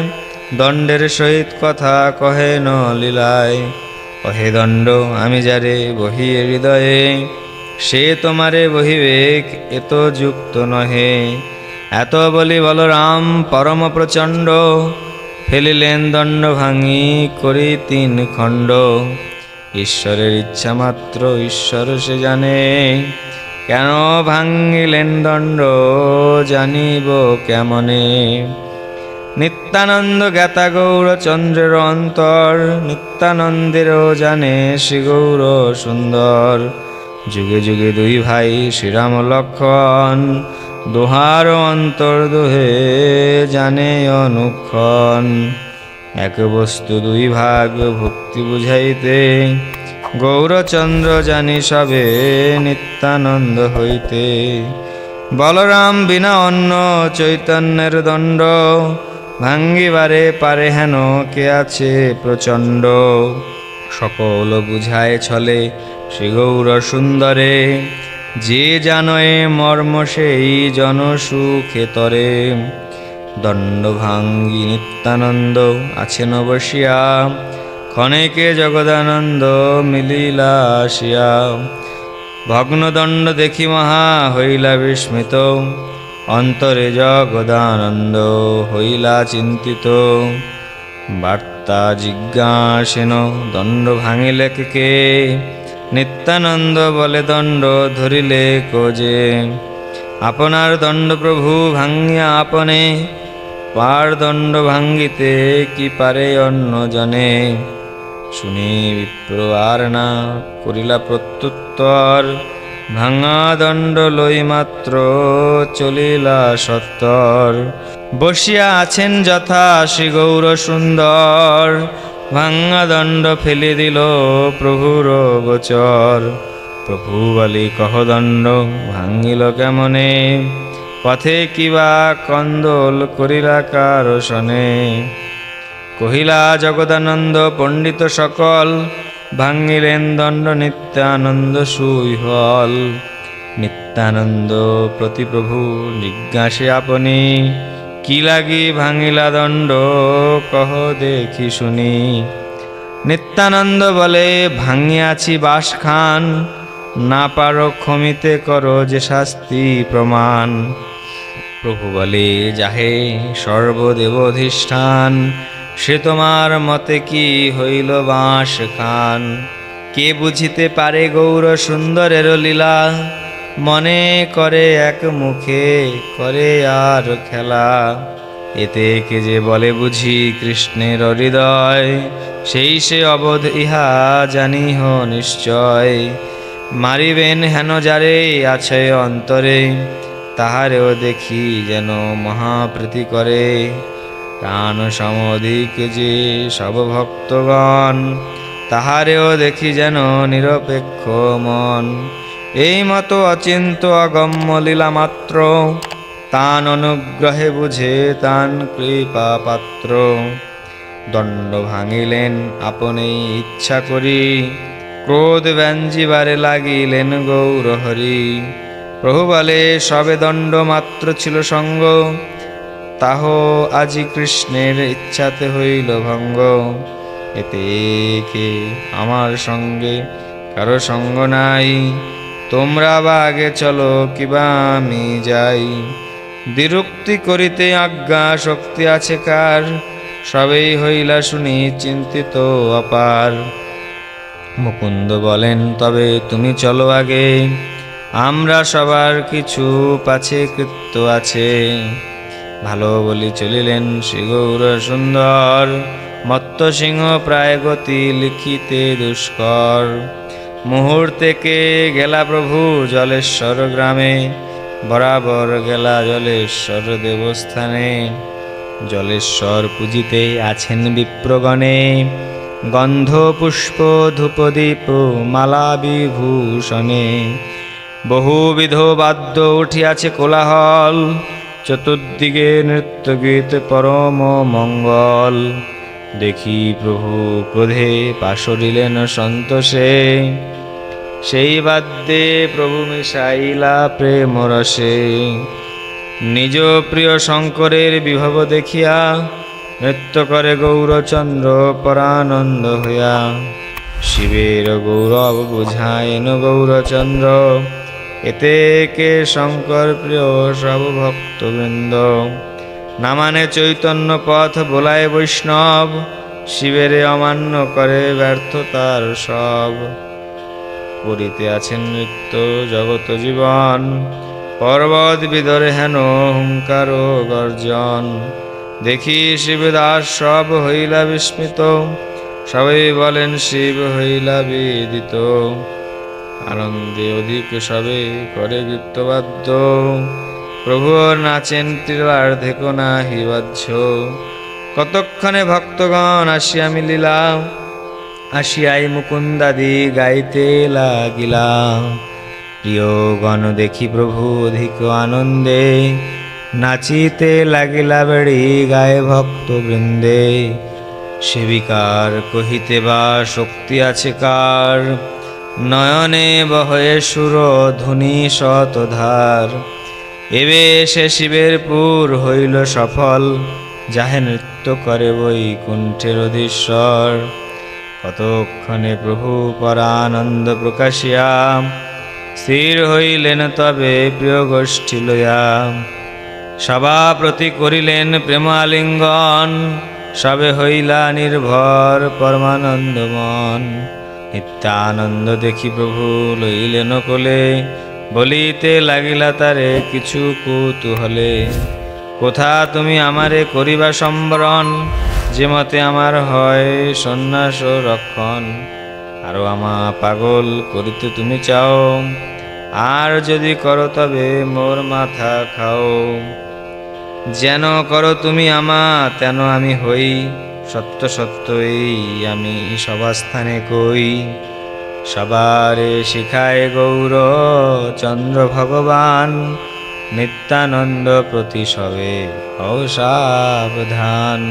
দণ্ডের সহিত কথা কহে ন লীলায়। কহে দণ্ড আমি যারে বহি হৃদয়ে, সে তোমারে বহিবেক এত যুক্ত নহে। এত বলি বলরাম পরম প্রচণ্ড, ফেলিলেন দণ্ড ভাঙি করি তিন খণ্ড। ঈশ্বরের ইচ্ছা মাত্র ঈশ্বর সে জানে, কেন ভাঙিলেন দণ্ড জানিব কেমনে। নিত্যানন্দ জ্ঞাতা গৌরচন্দ্রের অন্তর, নিত্যানন্দেরও জানে শ্রী গৌর সুন্দর। যুগে যুগে দুই ভাই শ্রীরাম লক্ষণ, দোহার অন্তর দোহে জানে অনুক্ষণ। এক বস্তু দুই ভাগ ভক্তি বুঝাইতে, গৌরচন্দ্র জানি সবে নিত্যানন্দ হইতে। বলরাম বিনা অন্য চৈতন্যের দণ্ড, ভাঙ্গিবারে পারে হেন কে আছে প্রচণ্ড। সকল বুঝায় ছলে শ্রী গৌর সুন্দরে, যে জানয়ে মর্ম সেই জন সুখে তরে। দণ্ড ভাঙ্গি নিত্যানন্দ আছেন বসিয়া, ক্ষণেকে জগদানন্দ মিলিলা আসিয়া। ভগ্নদণ্ড দেখি মহা হইলা বিস্মিত, অন্তরে জগদানন্দ হইলা চিন্তিত। বার্তা জিজ্ঞাসেন দণ্ড ভাঙিলে কে, নিত্যানন্দ বলে দণ্ড ধরিলে কোজে। আপনার দণ্ড প্রভু ভাঙ্গিয়া আপনে, পার দণ্ড ভাঙ্গিতে কি পারে অন্য জনে। শুনি বিপ্র আর না করিলা প্রত্যুত্তর, ভাঙা দণ্ড লই মাত্র চলিলা সত্তর। বসিয়া আছেন যথা শ্রী গৌর সুন্দর, ভাঙা দণ্ড ফেলি দিল প্রভুর গোচর। প্রভু বলি কহ দণ্ড ভাঙিল কেমনে, পথে কিবা কন্দল করিলা কার শনে। কহিলা জগদানন্দ পণ্ডিত সকল, ভাঙিলেন দণ্ড নিত্যানন্দ সুইহল। নিত্যানন্দ প্রতি প্রভু জিজ্ঞাসে আপনি, কি লাগি ভাঙিলা দণ্ড কহ দেখি শুনি। নিত্যানন্দ বলে ভাঙিয়াছি বাসখান, না পারো ক্ষমিতে করো যে শাস্তি প্রমাণ। প্রভু বলে যাহে সর্বদেবধিষ্ঠান, সে তোমার মতে কি হইল বাঁশ খান। কে বুঝিতে পারে গৌর সুন্দরের লীলা, মনে করে এক মুখে করে আর খেলা। এতে কে যে বলে বুঝি কৃষ্ণের হৃদয়, সেই সে অবোধ ইহা জানিহ নিশ্চয়। মারিবেন হেন যারে আছে অন্তরে, তাহারেও দেখি যেন মহাপ্রীতি করে। প্রাণ সমধিক যে সব ভক্তগণ, তাহারেও দেখি যেন নিরপেক্ষ মন। এই মতো অচিন্ত অগম্য লীলা মাত্র, তান অনুগ্রহে বুঝে তান কৃপা পাত্র। দণ্ড ভাঙিলেন আপনেই ইচ্ছা করি, ক্রোধ ব্যঞ্জিবারে লাগিলেন গৌর হরি। প্রভু বলে সবে দণ্ড মাত্র ছিল সঙ্গ, তাহ আজি কৃষ্ণের ইচ্ছাতে হইল ভঙ্গ। এতে কে আমার সঙ্গে কারো সঙ্গ নাই, তোমরা বা আগে চলো কিবা আমি যাই। দ্বিরুক্তি করিতে আজ্ঞা শক্তি আছে কার, সবেই হইলা শুনি চিন্তিত অপার। মুকুন্দ বলেন তবে তুমি চলো আগে, আমরা সবার কিছু পাছে কৃত্য আছে। ভালো বলি চলিলেন শ্রী গৌর সুন্দর, মত্ত সিংহ প্রায় গতি লিখিতে দুষ্কর। মুহূর্তেকে গেলা প্রভু জলেশ্বর গ্রামে, বরাবর গেলা জলেশ্বর দেবস্থানে। জলেশ্বর পূজিতে আছেন বিপ্রগণে, গন্ধ পুষ্প ধূপদীপ মালা বিভূষণে। বহুবিধ বাদ্য উঠিয়াছে কোলাহল, চতুর্দিকে নৃত্য গীত পরম মঙ্গল। দেখি প্রভু ক্রোধে পাশরিলেন সন্তোষে, সেই বাদ্যে প্রভু মিশাইলা প্রেম রসে। নিজ প্রিয় শঙ্করের বিভব দেখিয়া, নৃত্য করে গৌরচন্দ্র পরানন্দ হইয়া। শিবের গৌরব বুঝায়েন গৌরচন্দ্র, এতে কে শঙ্কর প্রিয় সব ভক্তবৃন্দ। না মানে চৈতন্য পথ বোলায় বৈষ্ণব, শিবের অমান্য করে ব্যর্থ তার সব। করিতে আছেন নৃত্য জগত জীবন, পর্বত বিদরে হেন হুঙ্কার গর্জন। দেখি শিবদাস সব হইলা বিস্মিত, সবাই বলেন শিব হইলা বিদিত। আনন্দে অধিক সবে করে গীতবাদ্য, প্রভুর নাচেন ত্রিলার্ধে নাহি বাহ্য। কতক্ষণে ভক্তগণ আসিয়া মিলিলা, আসিয়াই মুকুন্দাদি গাইতে লাগিলা। প্রিয়গণ দেখি প্রভু অধিক আনন্দে, নাচিতে লাগিলা বেড়ি গায়ে ভক্তবৃন্দে। সেবিকার কহিতে বা শক্তি আছে কার, নয়নে বহয়ে সুর ধুনি শতধার। এবে সে শিবের পুর হইল সফল, যাহে নৃত্য করে বৈকুণ্ঠের অধীশ্বর। কতক্ষণে প্রভু পরানন্দ প্রকাশিয়া, স্থির হইলেন তবে প্রিয় গোষ্ঠী লইয়া। সভাপ্রতি করিলেন প্রেম আলিঙ্গন, সবে হইলা নির্ভর পরমানন্দ মন। নিত্যানন্দ দেখি প্রভু লইলেন কোলে, বলিতে লাগিলা তারে কিছু কৌতূহলে। কোথা তুমি আমারে করিবা সম্বরণ, যে মতে আমার হয় সন্ন্যাস রক্ষণ। আরো আমা পাগল করিতে তুমি চাও, আর যদি করো তবে মোর মাথা খাও। যেন করো তুমি আমা তেন আমি হই, সত্য সত্য এই আমি সভাস্থানে কই। সবারে শিখায় গৌর চন্দ্র ভগবান, নিত্যানন্দ প্রতি সবে হও সাবধান।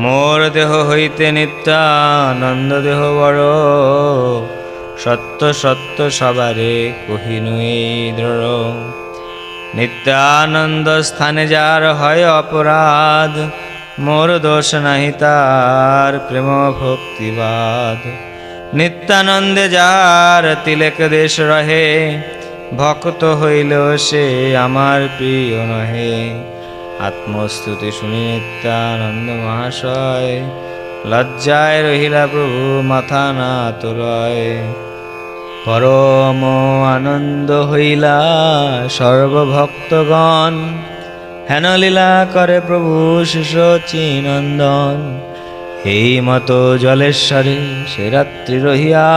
মোর দেহ হইতে নিত্যানন্দ দেহ বড়, সত্য সত্য সবারে কহিনু এই দৃঢ়। নিত্যানন্দ স্থানে যার হয় অপরাধ, মোর দোষ নাহি তার প্রেম ভক্তিবাদ। নিত্যানন্দে যার তিলেক দেশ রহে, ভক্ত হইল সে আমার প্রিয় নহে। আত্মস্তুতি শুনি নিত্যানন্দ মহাশয়, লজ্জায় রহিলা প্রভু মাথা না তোলয়। পরম আনন্দ হইলা সর্বভক্তগণ, হেন লীলা করে প্রভু শিশচীনন্দন। এই মতো জলেশ্বরে সে রাত্রি রহিয়া,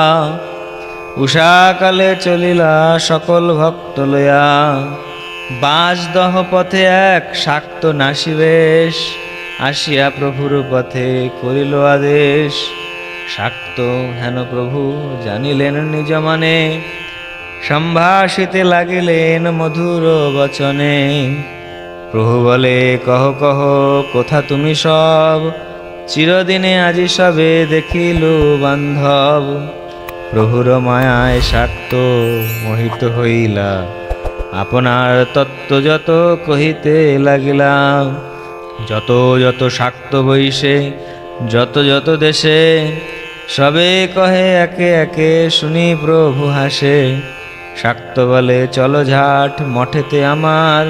উষাকালে চলিলা সকল ভক্ত লইয়া। বাঁশদহ পথে এক শাক্ত নাসিবেশ, আসিয়া প্রভুর পথে করিল আদেশ। শাক্ত হেন প্রভু জানিলেন নিজ মনে, সম্ভাষিতে লাগিলেন মধুর বচনে। প্রভু বলে কহ কহ কোথা তুমি সব, চিরদিনে আজি সবে দেখিল বান্ধব। প্রভুর মায়ায় শাক্ত মোহিত হইলা, আপনার তত্ত্ব যত কহিতে লাগিলা। যত যত শাক্ত বৈশে যত যত দেশে, সবে কহে একে একে শুনি প্রভু হাসে। শাক্ত বলে চলো ঝাট মঠেতে আমার,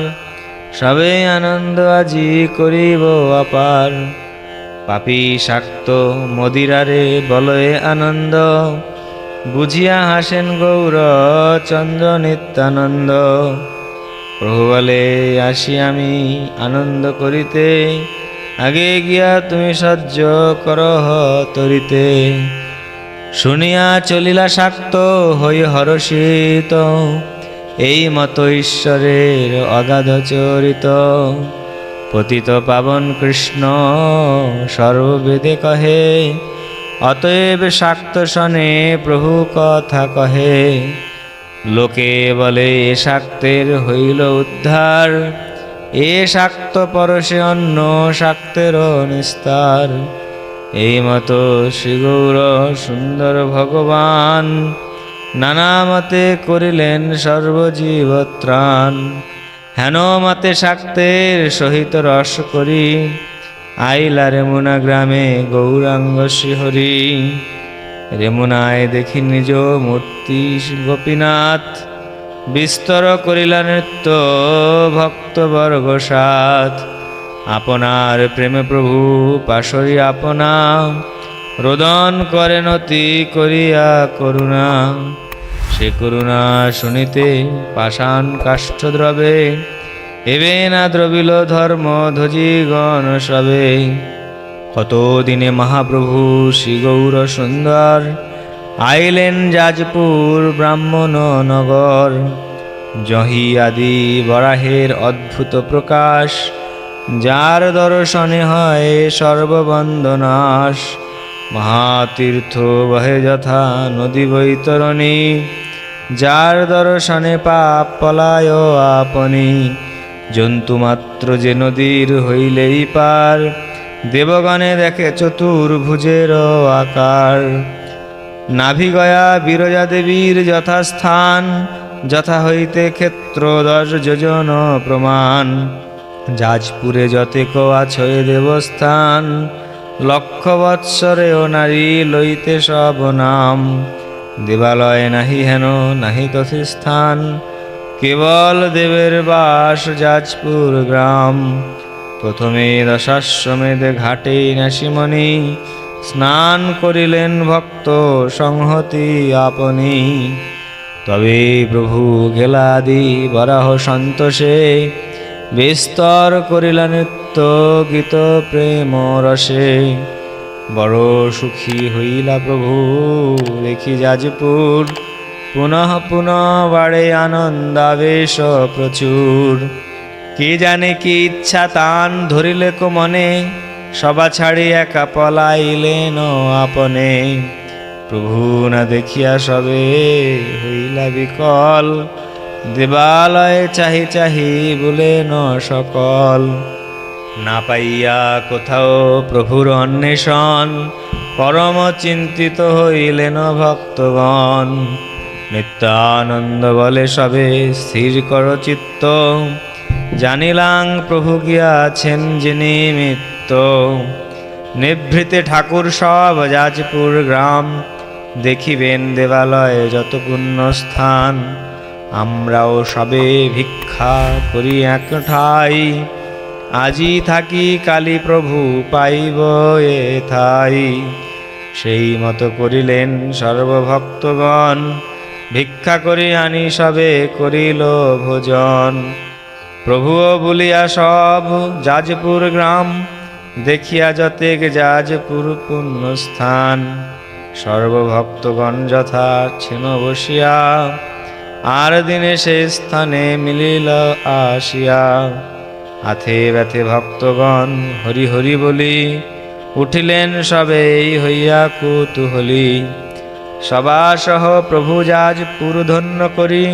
সবে আনন্দ আজি করিব অপার। পাপী শাক্ত মদিরারে বলয়ে আনন্দ, বুঝিয়া হাসেন গৌর চন্দ্র নিত্যানন্দ। প্রভু বলে আসি আমি আনন্দ করিতে, আগে গিয়া তুমি সহ্য করহ তরিতে। শুনিয়া চলিলা শাক্ত হই হরষিত, এই মতো ঈশ্বরের অগাধ চরিত। পতিত পাবন কৃষ্ণ সর্ববেদে কহে, অতএব শাক্ত শনে প্রভু কথা কহে। লোকে বলে এ শাক্তের হইল উদ্ধার, এ শাক্ত পরশে অন্য শাক্তের নিস্তার। এই মতো শ্রীগৌর সুন্দর ভগবান, নানা মতে করিলেন সর্বজীবত্রাণ। হেন মতে শাক্তের সহিত রস করি, আইলা রেমুনা গ্রামে গৌরাঙ্গ শ্রীহরি। রেমুনায় দেখি নিজ মূর্তি গোপীনাথ, বিস্তর করিলা নৃত্য ভক্তবর্গ সাথ। আপনার প্রেমে প্রভু পাশরি আপনা, রোদন করেন অতি করিয়া করুণা। সে করুণা শুনিতে পাষাণ কাষ্ঠ দ্রবে, এবে না দ্রবিল ধর্ম ধ্বজিগণ সবে। কতদিনে মহাপ্রভু শ্রী গৌর সুন্দর, আইলেন যাজপুর ব্রাহ্মণ নগর। জহি আদি বরাহের অদ্ভুত প্রকাশ, যার দর্শনে হয় সর্ববন্দনাশ। মহাতীর্থ বহে যথা নদী বৈতরণী, যার দর্শনে পাপ পলায় আপনি। জন্তুমাত্র যে নদীর হইলেই পার, দেবগণে দেখে চতুর্ভুজের আকার। নাভি গয়া বিরজা দেবীর যথাস্থান, যথা হইতে ক্ষেত্র 10 যোজন প্রমাণ। যাজপুরে যতেক আছে দেবস্থান, লক্ষ বৎসরেও নারী লইতে সব নাম। দেবালয় নাহি হেন নাহি তথি স্থান, কেবল দেবের বাস যাজপুর গ্রাম। প্রথমে দশাশ্বমেধ ঘাটে নাসিমণি, স্নান করিলেন ভক্ত সংহতি আপনি। তবে প্রভু গেলাদি বরাহ সন্তোষে, বিস্তর করিলা নৃত্য গীত প্রেম রসে। বড় সুখী হইলা প্রভু দেখি যাজপুর, পুনঃ পুনঃ বাড়ে আনন্দাবেশ প্রচুর। কি জানে কি ইচ্ছা তান ধরিলে কো মনে, সবা ছাড়ি একা পলাইলেন আপনে। প্রভু না দেখিয়া সবে হইলা বিকল, দেবালয়ে চাহি চাহি বলেন সকল। না পাইয়া কোথাও প্রভুর অন্বেষণ, পরম চিন্তিত হইলেন ভক্তগণ। নিত্যানন্দ বলে সবে স্থির কর চিত্ত, জানিলাম প্রভু গিয়াছেন যে নিমিত্ত। নিভৃতে ঠাকুর সব যাজপুর গ্রাম, দেখিবেন দেবালয়ে যত পুণ্য স্থান। আমরাও সবে ভিক্ষা করি এক ঠাই, আজি থাকি কালী প্রভু পাইব এথাই। সেই মতো করিলেন সর্বভক্তগণ, ভিক্ষা করি আনি সবে করিল ভোজন। প্রভুও বলিয়া সব যাজপুর গ্রাম, দেখিয়া যতেক যাজপুর পুণ্যস্থান। সর্বভক্তগণ যথা ছেন বসিয়া, আর দিনে সে স্থানে মিলিল আসিয়া। হাতে ব্যথে ভক্তগণ হরি হরি বলি, উঠিলেন সবেই হইয়া কুতূহলী। সবাসহ প্রভু যাজপুর ধন্য করি,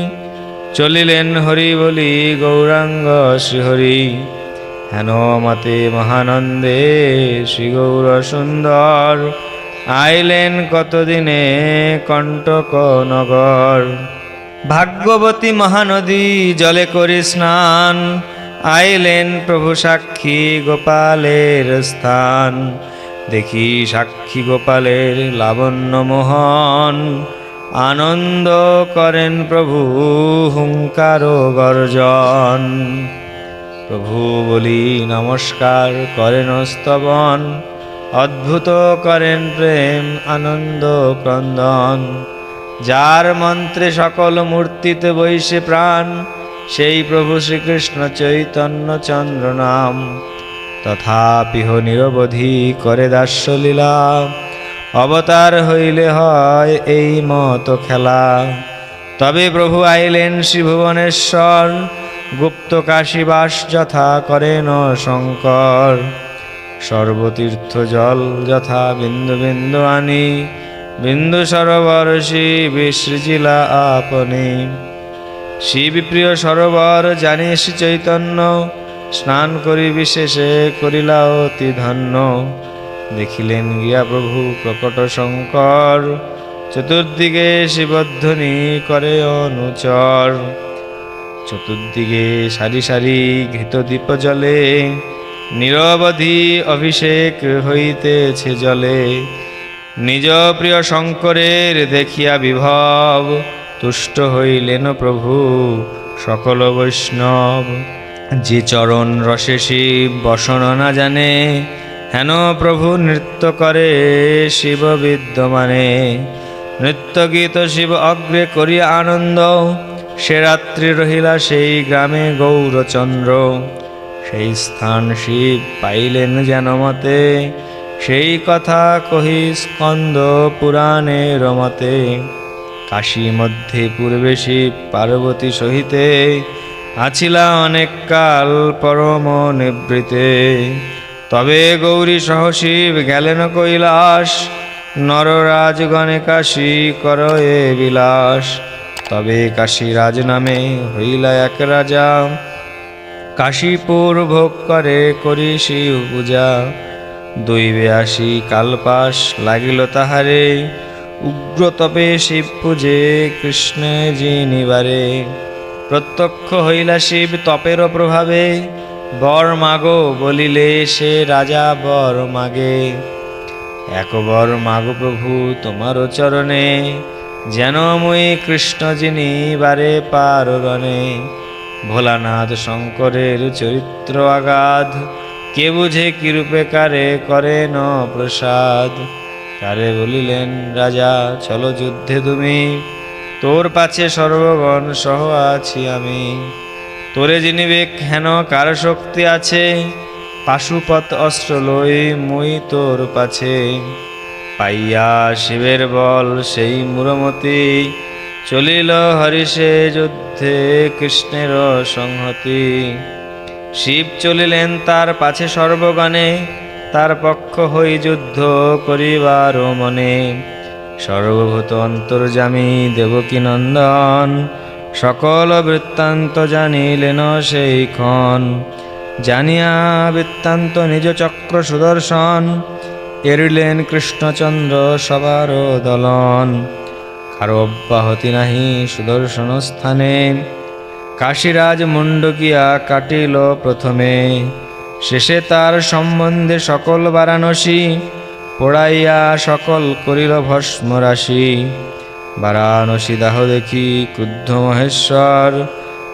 চলিলেন হরি বলি গৌরাঙ্গ শ্রীহরি। হেন মতে মহানন্দে শ্রী গৌর সুন্দর, আইলেন কতদিনে কণ্টক নগর। ভাগ্যবতী মহানদী জলে করি স্নান, আইলেন প্রভু সাক্ষী গোপালের স্থান। দেখি সাক্ষী গোপালের লাবণ্য মোহন, আনন্দ করেন প্রভু হুঙ্কার গর্জন। প্রভু বলি নমস্কার করেন স্তবন, অদ্ভুত করেন প্রেম আনন্দ ক্রন্দন। যার মন্ত্রে সকল মূর্তিতে বৈশে প্রাণ, সেই প্রভু শ্রীকৃষ্ণ চৈতন্য চন্দ্র নাম। তথাপিহ নিরবধি করে দাস্যলীলা, অবতার হইলে হয় এই মত খেলা। তবে প্রভু আইলেন শ্রীভুবনেশ্বর, গুপ্ত কাশীবাস যথা করেন শঙ্কর। সর্বতীর্থ জল যথা বিন্দু বিন্দু আনি, বিন্দু সরোবর বিসৃজিলা আপনি। শিব প্রিয় সরোবর জানিস চৈতন্য, স্নান করি বিশেষে করিলা অতি ধন্য। দেখিলেন গিয়া প্রভু প্রকট শঙ্কর, চতুর্দিকে শিবধ্বনি করে অনুচর। চতুর্দিকে সারি সারি ঘৃত দীপ জলে, নিরবধি অভিষেক হইতেছে জলে। নিজ প্রিয় শঙ্করের দেখিয়া বিভব, তুষ্ট হইলেন প্রভু সকল বৈষ্ণব। যে চরণ রসে শিব বসন না জানে, হেন প্রভু নৃত্য করে শিব বিদ্যমানে। নৃত্য গীত শিব অগ্রে করিয়া আনন্দ, সে রাত্রি রহিলা সেই গ্রামে গৌরচন্দ্র। সেই স্থান শিব পাইলেন যেন মতে, সেই কথা কহি স্কন্দ পুরাণের মতে। কাশী মধ্যে পূর্বে শিব পার্বতী সহিতে, আছিলা অনেক কাল পরম নিবৃতে। তবে গৌরী সহ শিব গেলেন কৈলাস, নররাজগণে কাশী করয়ে বিলাস। তবে কাশীরাজ নামে হইলা এক রাজা, কাশীপুর ভোগ করে করি শিব পূজা। 82 কালপাশ লাগিল তাহারে, উগ্র তপে শিব পূজে কৃষ্ণে জিনিবারে। প্রত্যক্ষ হইলা শিব তপের প্রভাবে, বর মাগো বলিলে সে রাজা বর মাগে। এক বর মাগো প্রভু তোমার চরণে, যেন মুই কৃষ্ণ জিনিবারে পারগণে। ভোলানাথ শঙ্করের চরিত্র আগাধ, কে বুঝে কিরূপে কারে করেন প্রসাদ। তারে বলিলেন রাজা চলো যুদ্ধে তুমি, তোর পাছে সর্বগণ সহ আছি আমি। তোরে জিনিবে হেন কার শক্তি আছে, পাশুপত অস্ত্র লই মুই তোর পাছে। পাইয়া শিবের বল সেই মূরমতি, চলিল হরিষে যুদ্ধে কৃষ্ণের সংহতি। শিব চলিলেন তার পাছে সর্বগণে, তার পক্ষ হই যুদ্ধ করিবার মনে। সর্বভূত অন্তর্যামী দেবকী নন্দন, সকল বৃত্তান্ত জানিলেন সেই ক্ষণ। জানিয়া বৃত্তান্ত নিজ চক্র সুদর্শন, এরিলেন কৃষ্ণচন্দ্র সবার দলন। কারো অব্যাহতি নাহি সুদর্শন স্থানে, কাশীরাজ মুণ্ডকিয়া কাটিল প্রথমে। শেষে তার সম্বন্ধে সকল বারাণসী, পোড়াইয়া সকল করিল ভস্ম রাশি। বারাণসী দাহ দেখি ক্রুদ্ধ মহেশ্বর,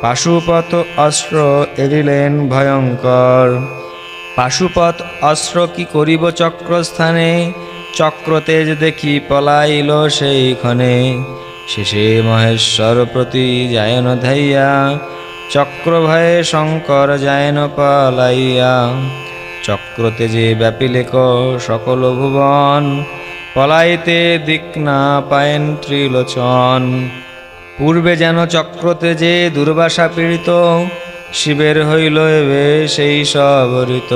পাশুপত অস্ত্র এরিলেন ভয়ঙ্কর। পাশুপত অস্ত্র কি করিব চক্রস্থানে, চক্র তেজ দেখি পলাইল সেইক্ষণে। শেষে মহেশ্বর প্রতি যায়ন ধাইয়া, চক্র ভয়ে শঙ্কর যায়ন পালাইয়া। চক্র তেজে ব্যাপিলেক সকল ভুবন, পলাইতে দিক না পায়েন ত্রিলোচন। পূর্বে যেন চক্র তেজে দুর্বাসা পীড়িত, শিবের হইল এবে সেই সব ঋত।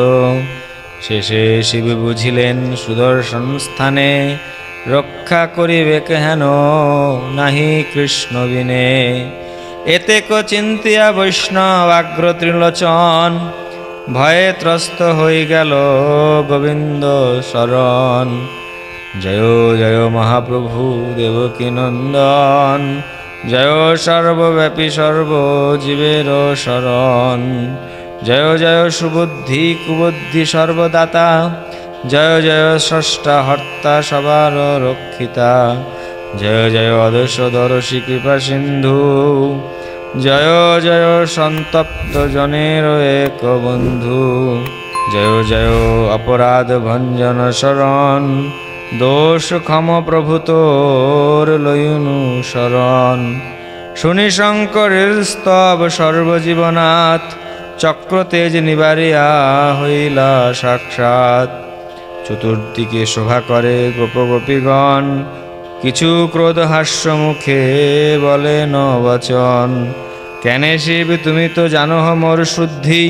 শেষে শিব বুঝিলেন সুদর্শন স্থানে, রক্ষা করিবে হেন নাহি কৃষ্ণ বিনে। এতে ক চিন্তিয়া বৈষ্ণব আগ্র ত্রিলোচন, ভয়ে ত্রস্ত হয়ে গেল গোবিন্দ শরণ। জয় জয় মহাপ্রভু দেবকী নন্দন, জয় সর্বব্যাপী সর্বজীবের শরণ। জয় জয় সুবুদ্ধি কুবুদ্ধি সর্বদাতা, জয় জয় স্রষ্টা হর্তা সবার রক্ষিতা। জয় জয় অদর্শদর্শী কৃপা সিন্ধু, জয় জয় সন্তপ্ত জনের এক বন্ধু। জয় জয় অপরাধ ভঞ্জন শরণ, দোষ ক্ষম প্রভু তোর লয়নু শরণ। শুনি শঙ্করের স্তব সর্বজীবনাথ, চক্র তেজ নিবারিয়া হইলা সাক্ষাৎ। চতুর্দিকে শোভা করে গোপ গোপীগণ, কিছু ক্রোধ হাস্য মুখে বলে ন বচন। কেনে শিব তুমি তো জানো মোর শুদ্ধি,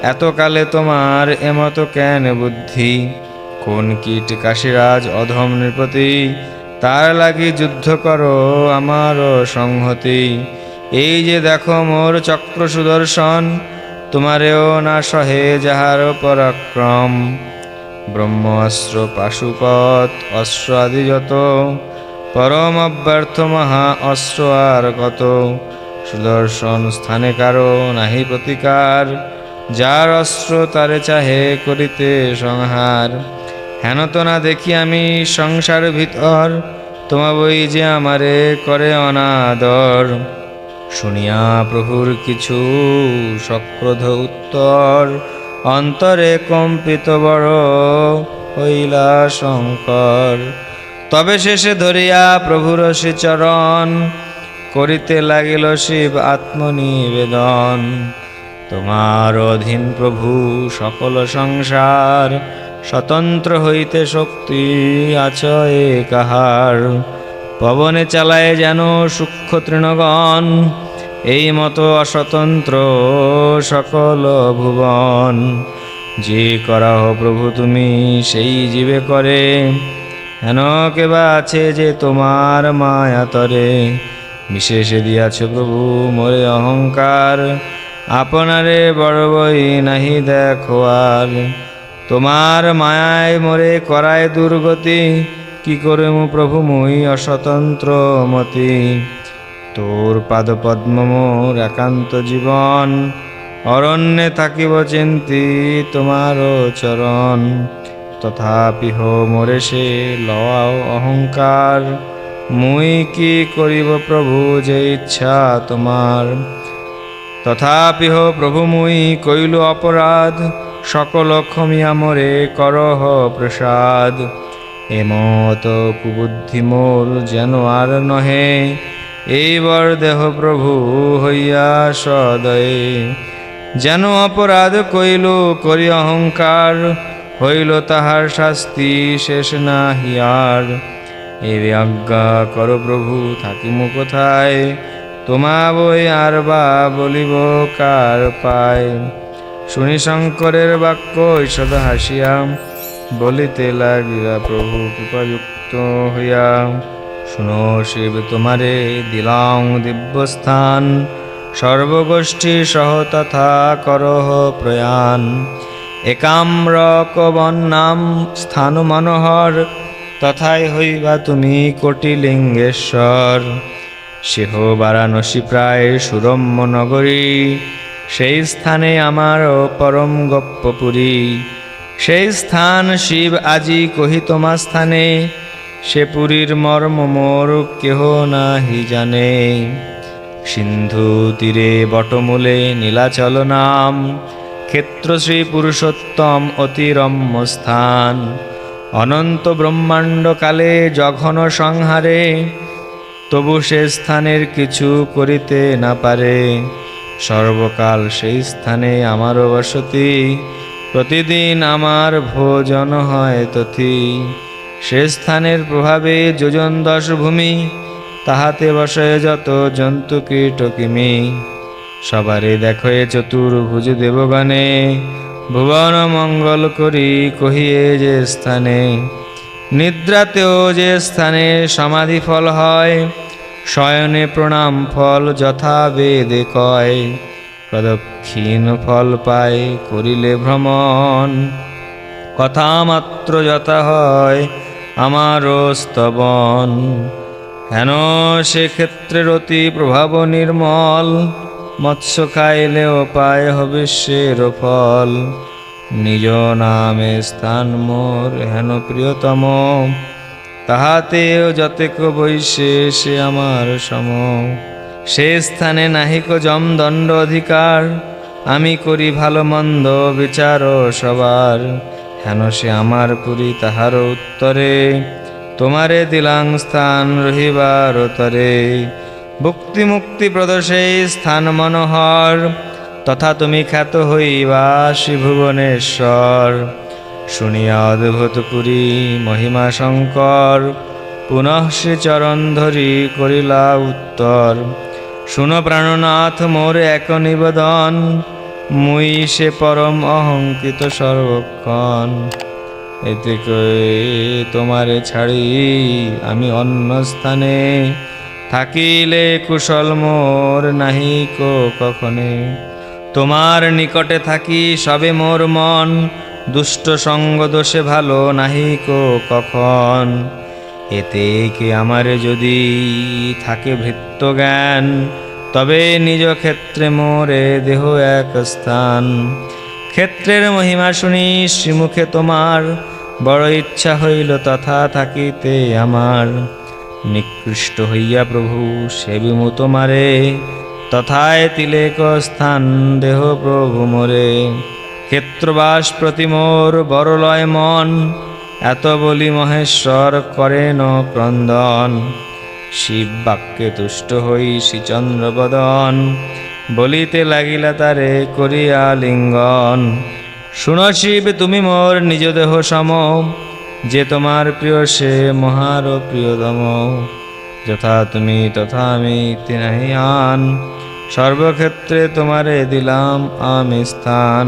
এতকালে তোমার এমত কেন বুদ্ধি? কোন কীট কাশীরাজ অধম নৃপতি, তার লাগি যুদ্ধ করো আমার সংহতি। এই যে দেখো মোর চক্র সুদর্শন, তোমারেও না সহে যাহার পরাক্রম। ব্রহ্ম অস্ত্র পাশুপত অস্ত্র আদি যত, পরম অব্যর্থ মহা অস্ত্র আর কত। সুদর্শন স্থানে কারো নাহি প্রতিকার, যার অস্ত্র তারে চাহে করিতে সংহার। হেন তো না দেখি আমি সংসার ভিতর, তোমা বই যে আমারে করে অনাদর। শুনিয়া প্রভুর কিছু সক্রোধ উত্তর, অন্তরে কম্পিত বড় হইলা শঙ্কর। তবে শেষে ধরিয়া প্রভুর শ্রীচরণ, করিতে লাগিল শিব আত্মনিবেদন। তোমার অধীন প্রভু সকল সংসার, স্বতন্ত্র হইতে শক্তি আছয়ে কাহার। পবনে চালায় যেন সূক্ষ্ম তৃণগণ, এই মতো অস্বতন্ত্র সকল ভুবন। যে করাহ প্রভু তুমি সেই জীবে করে, হেন কেবা আছে যে তোমার মায়াতরে। বিশেষে দিয়াছ প্রভু মোরে অহংকার, আপনারে বড় বই নাহি দেখো আর। তোমার মায়ায় মোরে করায় দুর্গতি, কি করে মু প্রভু মুই অস্বতন্ত্র মতি। তোর পাদপদ্ম মোর একান্ত জীবন, অরণ্যে থাকিব চিন্তি তোমার চরণ। তথাপি হো মোরে সে লও অহংকার, মুই কি করিব প্রভু যে ইচ্ছা তোমার। তথাপি হো প্রভু মুই কইল অপরাধ, সকল ক্ষমিয়া মোরে করহ প্রসাদ। এমত কুবুদ্ধি মোর যেন আর নহে, এইবার দেহ প্রভু হইয়া সদয়ে। যেন অপরাধ কইল করি অহংকার, হইল তাহার শাস্তি শেষ নাহি আর। এই আজ্ঞা কর প্রভু থাকিমু কোথায়, তোমা বই আর বা বলিব কার পায়। শুনি শঙ্করের বাক্য ঈষদ হাসিয়া, বলিতে লাগিলা প্রভু কৃপাযুক্ত হইয়া। শুনো শিব তোমারে দিলাং দিব্যস্থান, সর্বগোষ্ঠী সহ তথা করহ প্রয়াণ। একাম্র কবন্নাম স্থান মনোহর, তথায় হইবা তুমি কোটিলিঙ্গেশ্বর। সেহ বারাণসী প্রায় সুরম্য নগরী, সেই স্থানে আমার পরম গপ্পপুরী। সেই স্থান শিব আজি কহি তোমা স্থানে, সে পুরীর মর্ম মোর কেহ নাহি জানে। সিন্ধু তীরে বটমূলে নীলাচল নাম, ক্ষেত্র শ্রী পুরুষোত্তম অতি রম্য স্থান। অনন্ত ব্রহ্মাণ্ড কালে জঘন সংহারে, তবু সে স্থানের কিছু করিতে না পারে। সর্বকাল সেই স্থানে আমার বসতি, প্রতিদিন আমার ভোজন হয় তথি। সে স্থানের প্রভাবে যোজন 10 ভূমি, তাহাতে বসে যত জন্তু কীট কিমি। সবারে দেখো এ চতুর্ভুজ দেবগণে, ভুবন মঙ্গল করি কহিয়ে যে স্থানে। নিদ্রাতেও যে স্থানে সমাধি ফল হয়, শয়নে প্রণাম ফল যথা বেদে কয়। প্রদক্ষিণ ফল পায় করিলে ভ্রমণ, কথা মাত্র যথা হয় আমারও স্তবন। হেন সে ক্ষেত্রের অতি প্রভাব নির্মল, মৎস্য খাইলেও পায় হবিষ্যের ফল। নিজ নামে স্থান মোর হেন প্রিয়তম, তাহাতেও যতেক বৈশে সে আমার সম। সে স্থানে নাহিক যম দণ্ড অধিকার, আমি করি ভালো মন্দ বিচার সবার। হেন সে আমার পুরী তাহার উত্তরে, তোমারে দিলাং স্থান রহিবার তরে। ভুক্তি মুক্তি প্রদ সেই স্থান মনোহর, তথা তুমি খ্যাত হইবা শ্রীভুবনেশ্বর। শুনিয়া অদ্ভুত পুরী মহিমা শঙ্কর, পুনঃ শ্রীচরণ ধরি করিলা উত্তর। শুনো প্রাণনাথ মোর এক নিবেদন, মুই সে পরম অহংকৃত সর্বক্ষণ। এতে কয়ে তোমারে ছাড়ি আমি অন্য স্থানে, থাকিলে কুশল মোর নাহিক কখনে। তোমার নিকটে থাকি সবে মোর মন, দুষ্ট সঙ্গ দোষে ভালো নাহিক কখন। এতে কি আমারে যদি থাকে ভৃত্য জ্ঞান, তবে নিজ ক্ষেত্রে মোরে দেহ এক স্থান। ক্ষেত্রের মহিমা শুনি শ্রীমুখে তোমার, বড় ইচ্ছা হইল তথা থাকিতে আমার। নিকৃষ্ট হইয়া প্রভু সেবিমু তোমারে, তথায় তিলেক স্থান দেহ প্রভু মোরে। ক্ষেত্রবাস প্রতি মোর বড় লয় মন, এত বলি মহেশ্বর করেন ক্রন্দন। শিব বাক্যে তুষ্ট হই শ্রীচন্দ্র বদন, বলিতে লাগিলা তারে করিয়া লিঙ্গন। শুনো শিব তুমি মোর নিজ দেহ সম, যে তোমার প্রিয় সে মহার প্রিয়তম। যথা তুমি তথা আমি তিনাহি আন, সর্বক্ষেত্রে তোমারে দিলাম আমি স্থান।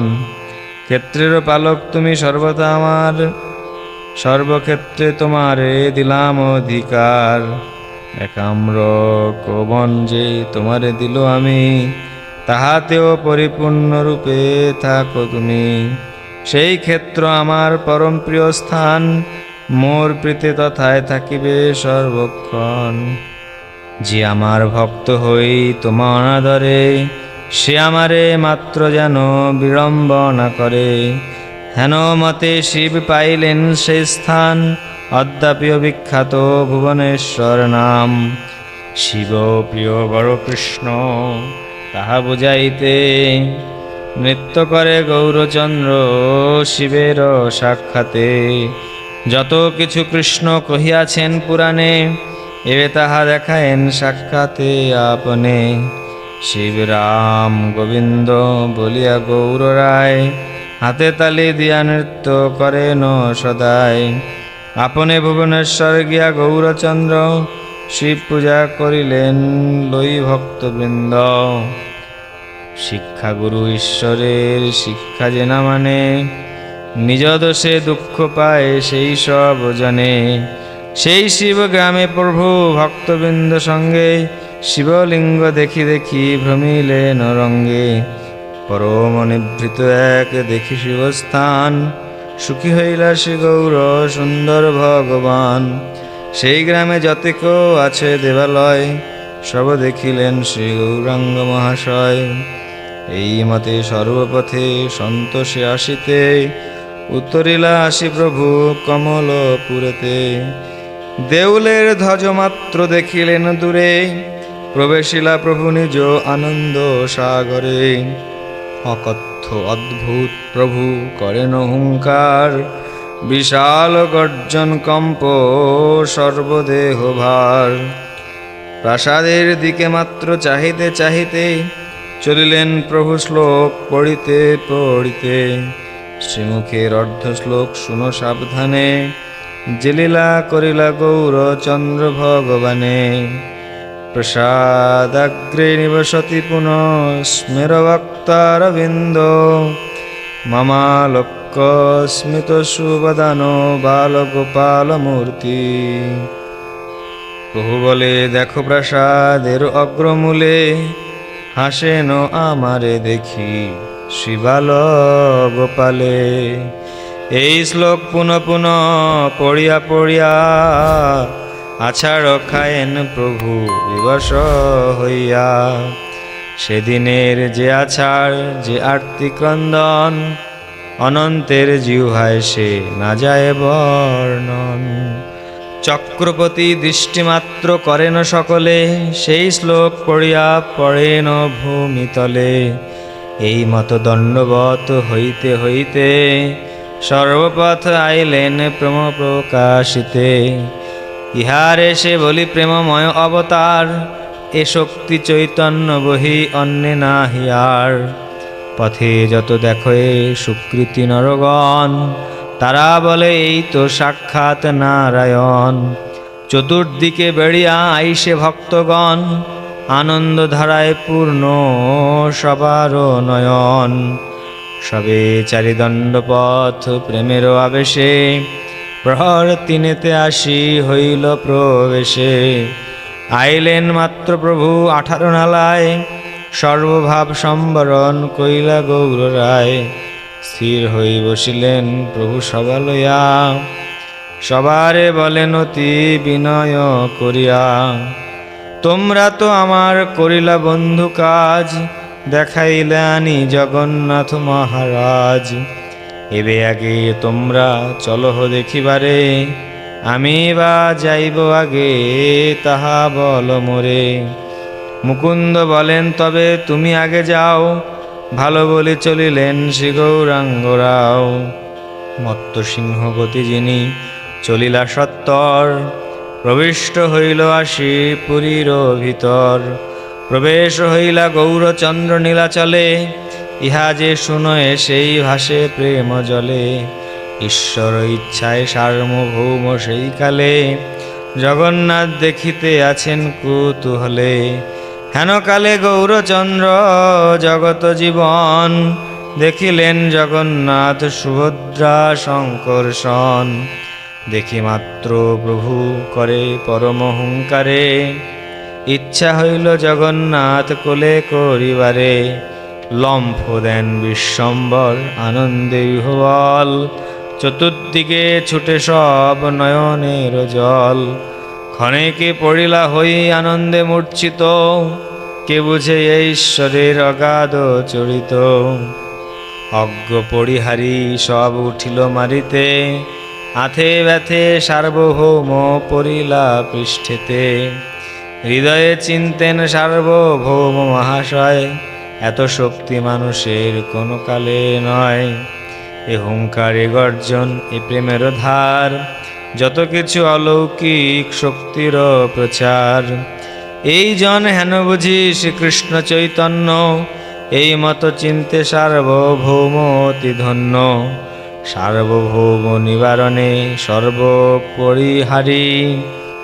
ক্ষেত্রের পালক তুমি সর্বদা আমার, সর্বক্ষেত্রে তোমারে দিলাম অধিকার। একাম্র কবন যে তোমারে দিল আমি, তাহাতেও পরিপূর্ণ রূপে থাকো তুমি। সেই ক্ষেত্র আমার পরম প্রিয় স্থান, মোর প্রীতি তথায় থাকিবে সর্বক্ষণ। যে আমার ভক্ত হই তোমা অনাদরে, সে আমারে মাত্র যেন বিড়ম্বনা করে। হেন মতে শিব পাইলেন সে স্থান, অদ্যাপিও বিখ্যাত ভুবনেশ্বর নাম। শিব প্রিয় বড় কৃষ্ণ তাহা বুঝাইতে, নৃত্য করে গৌরচন্দ্র শিবের সাক্ষাতে। যত কিছু কৃষ্ণ কহিয়াছেন পুরাণে, এবে তাহা দেখায়েন সাক্ষাতে আপনে। শিব রাম গোবিন্দ বলিয়া গৌর রায়, হাতে তালি দিয়া নৃত্য করেন সদাই। আপনে ভুবনেশ্বর গিয়া গৌরচন্দ্র, শিব পূজা করিলেন লই ভক্তবৃন্দ। শিক্ষা গুরু ঈশ্বরের শিক্ষা যে না মানে, নিজ দোষে দুঃখ পায় সেই সব জানে। সেই শিব গ্রামে প্রভু ভক্তবৃন্দ সঙ্গে, শিবলিঙ্গ দেখি দেখি ভ্রমিলেন রঙ্গে। পরম নিভৃত এক দেখি শিবস্থান, সুখী হইলা শ্রী গৌর সুন্দর ভগবান। সেই গ্রামে যতেক আছে দেবালয়, সব দেখিলেন শ্রী গৌরাঙ্গ মহাশয়। এই মতে সর্বপথে সন্তোষে আসিতে, উত্তরিলা আসি প্রভু কমলপুরেতে। দেউলের ধ্বজ মাত্র দেখিলেন দূরে, প্রবেশিলা প্রভু নিজ আনন্দ সাগরে। অকথ্য অদ্ভুত প্রভু করেন হুঙ্কার, বিশাল গর্জন কম্প সর্বদেহ ভার। প্রাসাদের দিকে মাত্র চাহিতে চাহিতে, চলিলেন প্রভু শ্লোক পড়িতে পড়িতে। শ্রীমুখের অর্ধ শ্লোক শুনো সাবধানে, যে লীলা করিলা গৌরচন্দ্র ভগবানে। প্রসাদাগ্রে নিবসতি পুনঃ স্মের বক্তারবিন্দ, মামালোক্য স্মিত সুবদান বালগোপাল মূর্তি। প্রভু বলে দেখো প্রাসাদের অগ্রমূলে, হাসেন আমারে দেখি শ্রীবাল গোপালে। এই শ্লোক পুনঃ পুনঃ পড়িয়া পড়িয়া, আছাড় খায়েন প্রভু বিবশ হইয়া। সেদিনের যে আছাড় যে আরতি ক্রন্দন, অনন্তের জিহ্বায় সে না যায় বর্ণন। চক্রবর্তী দৃষ্টিমাত্র করেন সকলে, সেই শ্লোক পড়িয়া পড়েন ভূমিতলে। এই মত দণ্ডবত হইতে হইতে, সর্বপথ আইলেন প্রেম প্রকাশিতে। ইহারে সে বলি প্রেমময় অবতার, এ শক্তি চৈতন্য বহি অন্যে নাহি আর। পথে যত দেখো এ সুকৃতি নরগণ, তারা বলে এই তো সাক্ষাৎ নারায়ণ। চতুর্দিকে বেড়িয়া আইসে ভক্তগণ, আনন্দ ধারায় পূর্ণ সবার নয়ন। সবে চারিদণ্ড পথ প্রেমের আবেশে, প্রহর তিনেতে আসি হইল প্রবেশে। আইলেন মাত্র প্রভু 18 নালায়, সর্বভাব সম্বরণ কইলা গৌর রায়। স্থির হই বসিলেন প্রভু সভা লইয়া, সবারে বলেন অতি বিনয় করিয়া, তোমরা তো আমার করিলা বন্ধু কাজ, দেখাইলে আনি জগন্নাথ মহারাজ। এবে আগে তোমরা চলহ দেখিবারে, আমি বা যাইব আগে তাহা বল মোরে। মুকুন্দ বলেন তবে তুমি আগে যাও, ভালো বলে চলিলেন শ্রী গৌরাঙ্গ রাও। মত্ত সিংহ গতি যিনি চলিলা সত্তর, প্রবিষ্ট হইল আসি পুরীর ভিতর। প্রবেশ হইলা গৌরচন্দ্র নীলাচলে, ইহা যে শুনয়ে সেই ভাসে প্রেম জলে। ঈশ্বর ইচ্ছায় সার্বভৌম সেই কালে, জগন্নাথ দেখিতে আছেন কুতূহলে। হেন কালে গৌরচন্দ্র জগত জীবন, দেখিলেন জগন্নাথ সুভদ্রা শঙ্কর্ষণ। দেখি মাত্র প্রভু করে পরম হুঙ্কারে, ইচ্ছা হইল জগন্নাথ কোলে করিবারে। লম্ফ দেন বিশ্বম্বর আনন্দে বিহ্বল, চতুর্দিকে ছুটে সব নয়নের জল। ক্ষণেকে পড়িলা হই আনন্দে মূর্ছিত, কে বুঝে এই ঈশ্বরের অগাধ চরিত। অজ্ঞ পরিহারি সব উঠিল মারিতে, আথে ব্যথে সার্বভৌম পড়িলা পৃষ্ঠেতে। হৃদয়ে চিনতেন সার্বভৌম মহাশয়, এত শক্তি মানুষের কোনো কালে নয়। এ হুঙ্কারে গর্জন এ প্রেমের ধার, যত কিছু অলৌকিক শক্তির প্রচার। এই জন হেন বুঝি শ্রীকৃষ্ণ চৈতন্য, এই মত চিনতে সার্বভৌম অতি ধন্য। সার্বভৌম নিবারণে সর্বপরিহারী,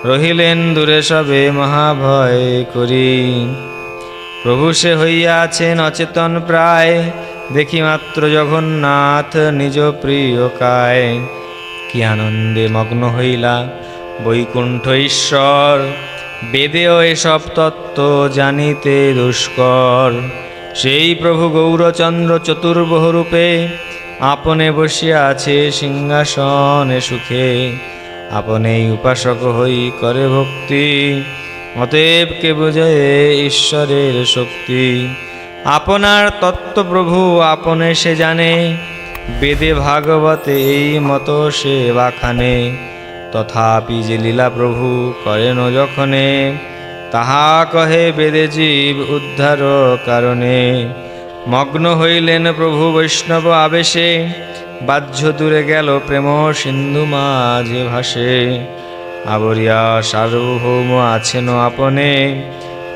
রহিলেন দূরে সবে মহাভয় করি। প্রভু সে হইয়াছেন অচেতন প্রায়, দেখি মাত্র জগন্নাথ নিজ প্রিয় কায়। কি আনন্দে মগ্ন হইলা বৈকুণ্ঠ ঈশ্বর, বেদেও এসব তত্ত্ব জানিতে দুষ্কর। সেই প্রভু গৌরচন্দ্র চতুর্বহ রূপে, আপনে বসিয়া আছে সিংহাসনে সুখে। আপনেই উপাসক হই করে ভক্তি, অতএব কে বোঝে ঈশ্বরের শক্তি। আপনার তত্ত্ব প্রভু আপনে সে জানে, বেদে ভাগবতে এই মতো সে বাখানে। তথাপি যে লীলা প্রভু করেন যখনে, তাহা কহে বেদে জীব উদ্ধার কারণে। মগ্ন হইলেন প্রভু বৈষ্ণব আবেশে, বাহ্য দূরে গেল প্রেম সিন্ধু মাঝে ভাসে। আবরিয়া সার্বভৌম আছেন আপনে,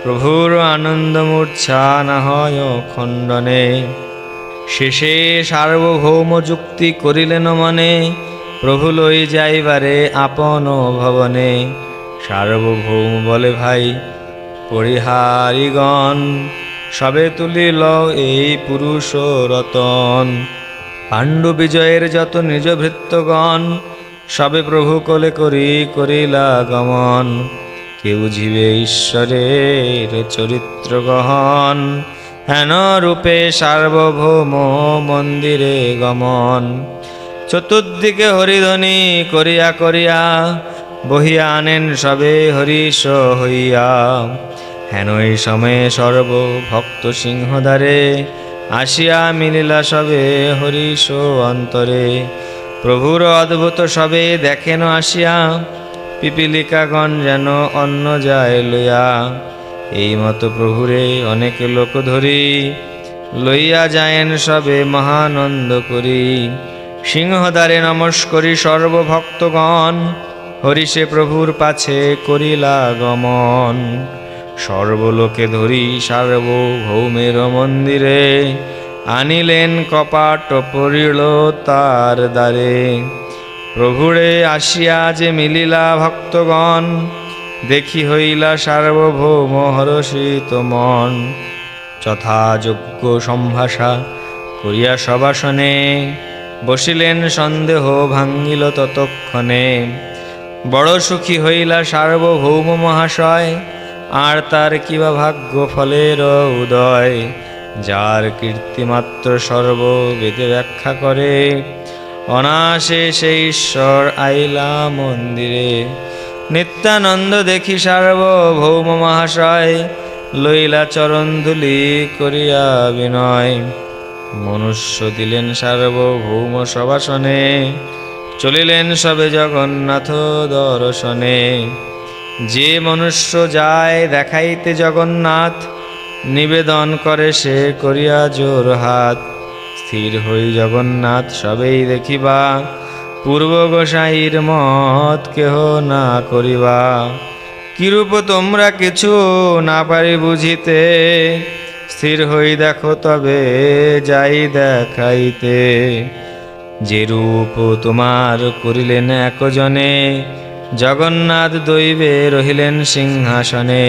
প্রভুর আনন্দ মূর্ছা না হয় খণ্ডনে। শেষে সার্বভৌম যুক্তি করিলেন মনে, প্রভু লই যাইবারে আপন ভবনে। সার্বভৌম বলে ভাই পরিহারিগণ, সবে তুলিল এই পুরুষ রতন। পাণ্ডু বিজয়ের যত নিজ ভৃত্যগণ, সবে প্রভু কোলে করিলা গমন। কেউ বুঝিবে ঈশ্বরের চরিত্র গহন, হেন রূপে সার্বভৌম মন্দিরে গমন। চতুর্দিকে হরিধ্বনি করিয়া করিয়া, বহিয়া আনেন সবে হরিষ হইয়া। হেন এই সময়ে সর্বভক্ত সিংহদ্বারে, আসিয়া মিলিলা সবে হরিষ অন্তরে। প্রভুর অদ্ভুত সবে দেখেন আসিয়া, পিপিলিকাগণ যেন অন্ন যায় লইয়া। এই মতো প্রভুরে অনেক লোক ধরি, লইয়া যায়েন সবে মহানন্দ করি। সিংহদ্বারে নমস্করি সর্বভক্তগণ, হরিষে প্রভুর পাছে করিলা গমন। সর্বলোকে ধরি সার্বভৌমের মন্দিরে, আনিলেন কপাট পড়িল তার দ্বারে। প্রভুরে আসিয়া যে মিলিলা ভক্তগণ, দেখি হইলা সার্বভৌম হরষিত মন। যথাযোগ্য সম্ভাষা করিয়া সবাসনে, বসিলেন সন্দেহ ভাঙ্গিল ততক্ষণে। বড় সুখী হইলা সার্বভৌম মহাশয়, আর তার কিবা ভাগ্য ফলের উদয়। যার কীর্তিমাত্র সর্ববেদে ব্যাখ্যা করে, অনায়াসে সেই ঈশ্বর আইলা মন্দিরে। নিত্যানন্দ দেখি সার্বভৌম মহাশয়, লইলা চরণধূলি করিয়া বিনয়। মনুষ্য দিলেন সার্বভৌম সবাসনে, চলিলেন সবে জগন্নাথ দর্শনে। যে মনুষ্য যায় দেখাইতে জগন্নাথ, নিবেদন করে সে করিয়া জোর হাত। স্থির হই জগন্নাথ সবেই দেখিবা, পূর্ব গোসাইর মত কেহ না করিবা। কিরূপ তোমরা কিছু না পারি বুঝিতে, স্থির হই দেখো তবে যাই দেখাইতে। যে রূপ তোমার করিলেন একজনে, জগন্নাথ দৈবে রহিলেন সিংহাসনে।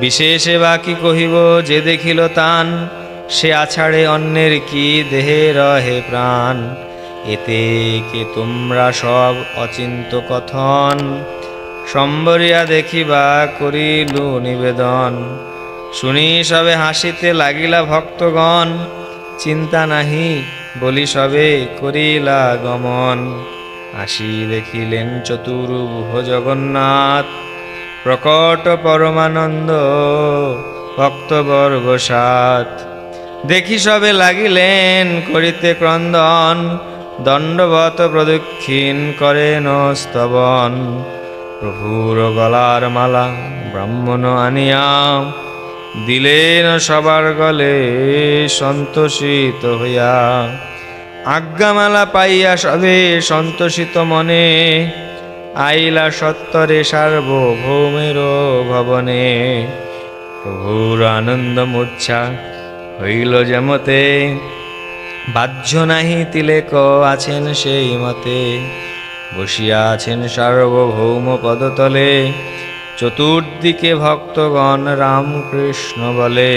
বিশেষে বাকি কহিব যে দেখিল তান, সে আছাড়ে অন্যের কি দেহে রহে প্রাণ। এতে কে তোমরা সব অচিন্ত কথন, সম্বরিয়া দেখিবা করিল নিবেদন। শুনি সবে হাসিতে লাগিলা ভক্তগণ, চিন্তা নাহি বলি সবে করিলা গমন। আসি দেখিলেন চতুর্ভুজ জগন্নাথ, প্রকট পরমানন্দ ভক্তবর্গ সাত। দেখি সবে লাগিলেন করিতে ক্রন্দন, দণ্ডবত প্রদক্ষিণ করেন স্তবন। প্রভুর গলার মালা ব্রাহ্মণ আনিয়া, দিলেন সবার গলে সন্তোষিত হইয়া। আজ্ঞামালা পাইয়া সবে সন্তোষিত মনে, আইলা সত্তরে সার্বভৌমের ভবনে। প্রভুর আনন্দ মূর্ছা হইল যেমতে, বাহ্য নাহি তিলেক আছেন সেই মতে। বসিয়া আছেন সার্বভৌম পদতলে, চতুর্দিকে ভক্তগণ রাম কৃষ্ণ বলে।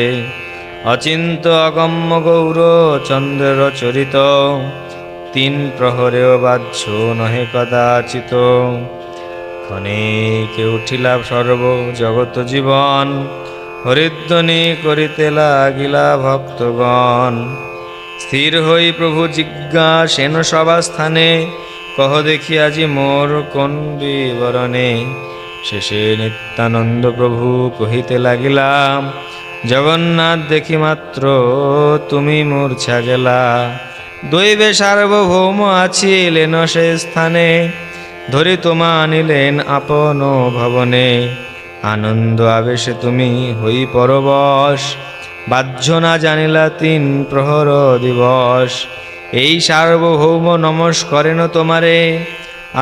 অচিন্ত অগম্য গৌর চন্দ্র চরিত, তিন প্রহরেও বাহ্য নহে কদাচিত। ক্ষণিকে উঠিলা সর্ব জগত জীবন, হরিধ্বনি করিতে লাগিলা ভক্তগণ। স্থির হই প্রভু জিজ্ঞাসেন সভাস্থানে, কহ দেখি আজি মোর কোন বিবরণে। শেষে নিত্যানন্দ প্রভু কহিতে লাগিলাম, জগন্নাথ দেখি মাত্র তুমি মূর্ছা গেলা। দৈবে সার্বভৌম আছিলেন সে স্থানে, ধরি তোমা আনিলেন আপন ভবনে। আনন্দ আবেশে তুমি হই পরবশ, বাহ্য না জানিলা তিন প্রহর দিবস। এই সার্বভৌম নমস্করেন তোমারে,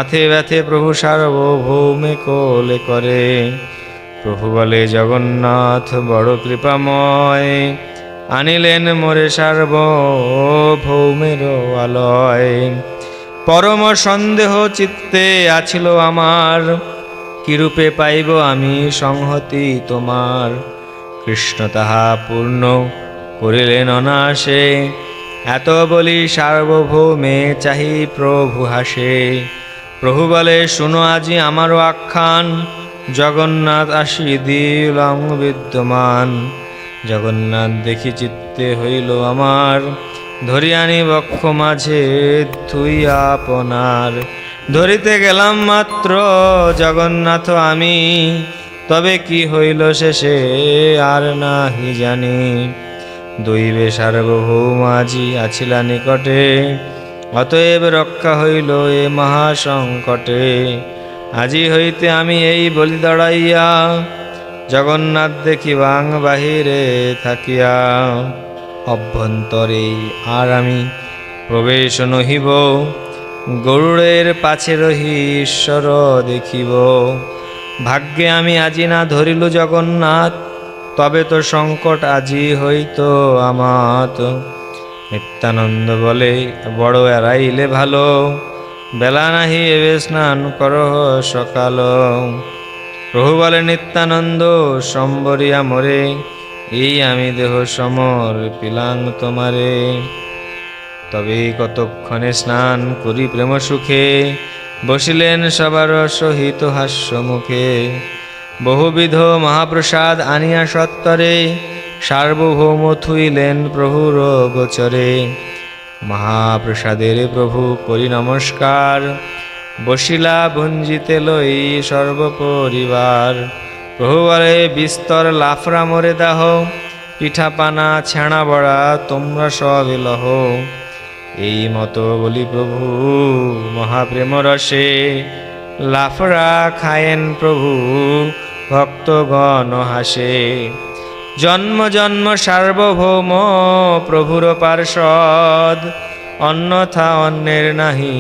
আথে ব্যথে প্রভু সার্বভৌমে কোলে করে। প্রভু বলে জগন্নাথ বড় কৃপাময়, আনিলেন মোরে সার্বভৌমের আলয়। পরম সন্দেহ চিত্তে আছিল আমার, কিরূপে পাইব আমি সংহতি তোমার। কৃষ্ণ তাহা পূর্ণ করিলেন অনায়াসে, এত বলি সার্বভৌমে চাহি প্রভু হাসে। প্রভু বলে শুনো আজি আমারও আখ্যান, জগন্নাথ আসি দিলাম বিদ্যমান। জগন্নাথ দেখি চিত্তে হইল আমার, ধরি আনি বক্ষ মাঝে থুইয়া আপনার। ধরিতে গেলাম মাত্র জগন্নাথ আমি, তবে কি হইল শেষে আর নাহি জানি। দৈবে সার্বভৌম আজি আছিলা নিকটে, অতএব রক্ষা হইল এ মহাসংকটে। আজি হইতে আমি এই বলি দাঁড়াইয়া, জগন্নাথ দেখি বাং বাহিরে থাকিয়া। অভ্যন্তরে আর আমি প্রবেশ নহিব, গরুড়ের পাছে রহি ঈশ্বর দেখিব। ভাগ্যে আমি আজি না ধরিল জগন্নাথ, তবে তো সংকট আজি হইত আমাত। নিত্যানন্দ বলে বড় এড়াইলে ভালো, বেলা নাহি এবে স্নান করহ সকাল। প্রভু বলে নিত্যানন্দ সম্বরিয়া মোরে, এই আমি দেহ সমর পিলাং তোমারে। তবে কতক্ষণে স্নান করি প্রেম সুখে, বসিলেন সবার সহিত হাস্য মুখে। বহুবিধ মহাপ্রসাদ আনিয়া সত্তরে, সার্বভৌম থুইলেন প্রভুর গোচরে। মহাপ্রসাদের প্রভু করি নমস্কার, বসিলা ভঞ্জিতে লই সর্বপরিবার। প্রভু বলে বিস্তর লাফরা মোরে দাহ, পিঠা পানা ছেঁড়া বড়া তোমরা সবে লহ। এই মতো বলি প্রভু মহাপ্রেম রসে, লাফরা খায়েন প্রভু ভক্তগণ হাসে। জন্ম জন্ম সার্বভৌম প্রভুর পার্ষদ, অন্যথা অন্যের নাহি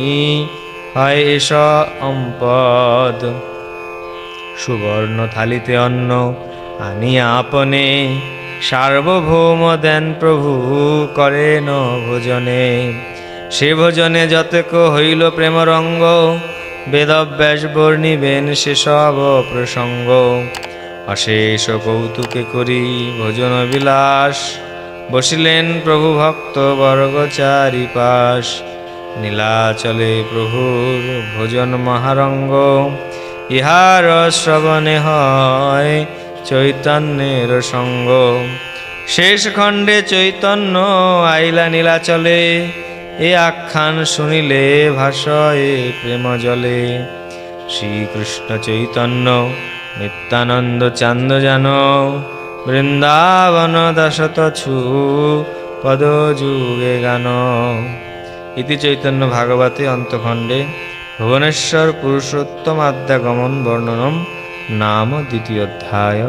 হয় এস অম্পদ। সুবর্ণ থালিতে অন্ন আনিয়া আপনে, সার্বভৌম দেন প্রভু করেন ভোজনে। সে ভোজনে যতক হইল প্রেম রঙ্গ, বেদব্যাস বর্ণিবেন সেসব প্রসঙ্গ। অশেষ কৌতুকে করি ভোজন বিলাস, বসিলেন প্রভু ভক্ত বর্গ চারিপাশ। নীলাচলে প্রভুর ভোজন মহারঙ্গ, ইহার শ্রবণে হয় চৈতন্যের সঙ্গ। শেষ খণ্ডে চৈতন্য আইলা নীলাচলে, এ আখ্যান শুনিলে ভাসয়ে প্রেম জলে। শ্রীকৃষ্ণ চৈতন্য নিত্যানন্দ চান্দ জান, বৃন্দাবন দাসত ছু পদ যুগে গান। ইতি চৈতন্য ভাগবতে অন্তখণ্ডে ভুবনেশ্বর পুরুষোত্তমাদ্যাগমন বর্ণনম নাম দ্বিতীয়োধ্যায়।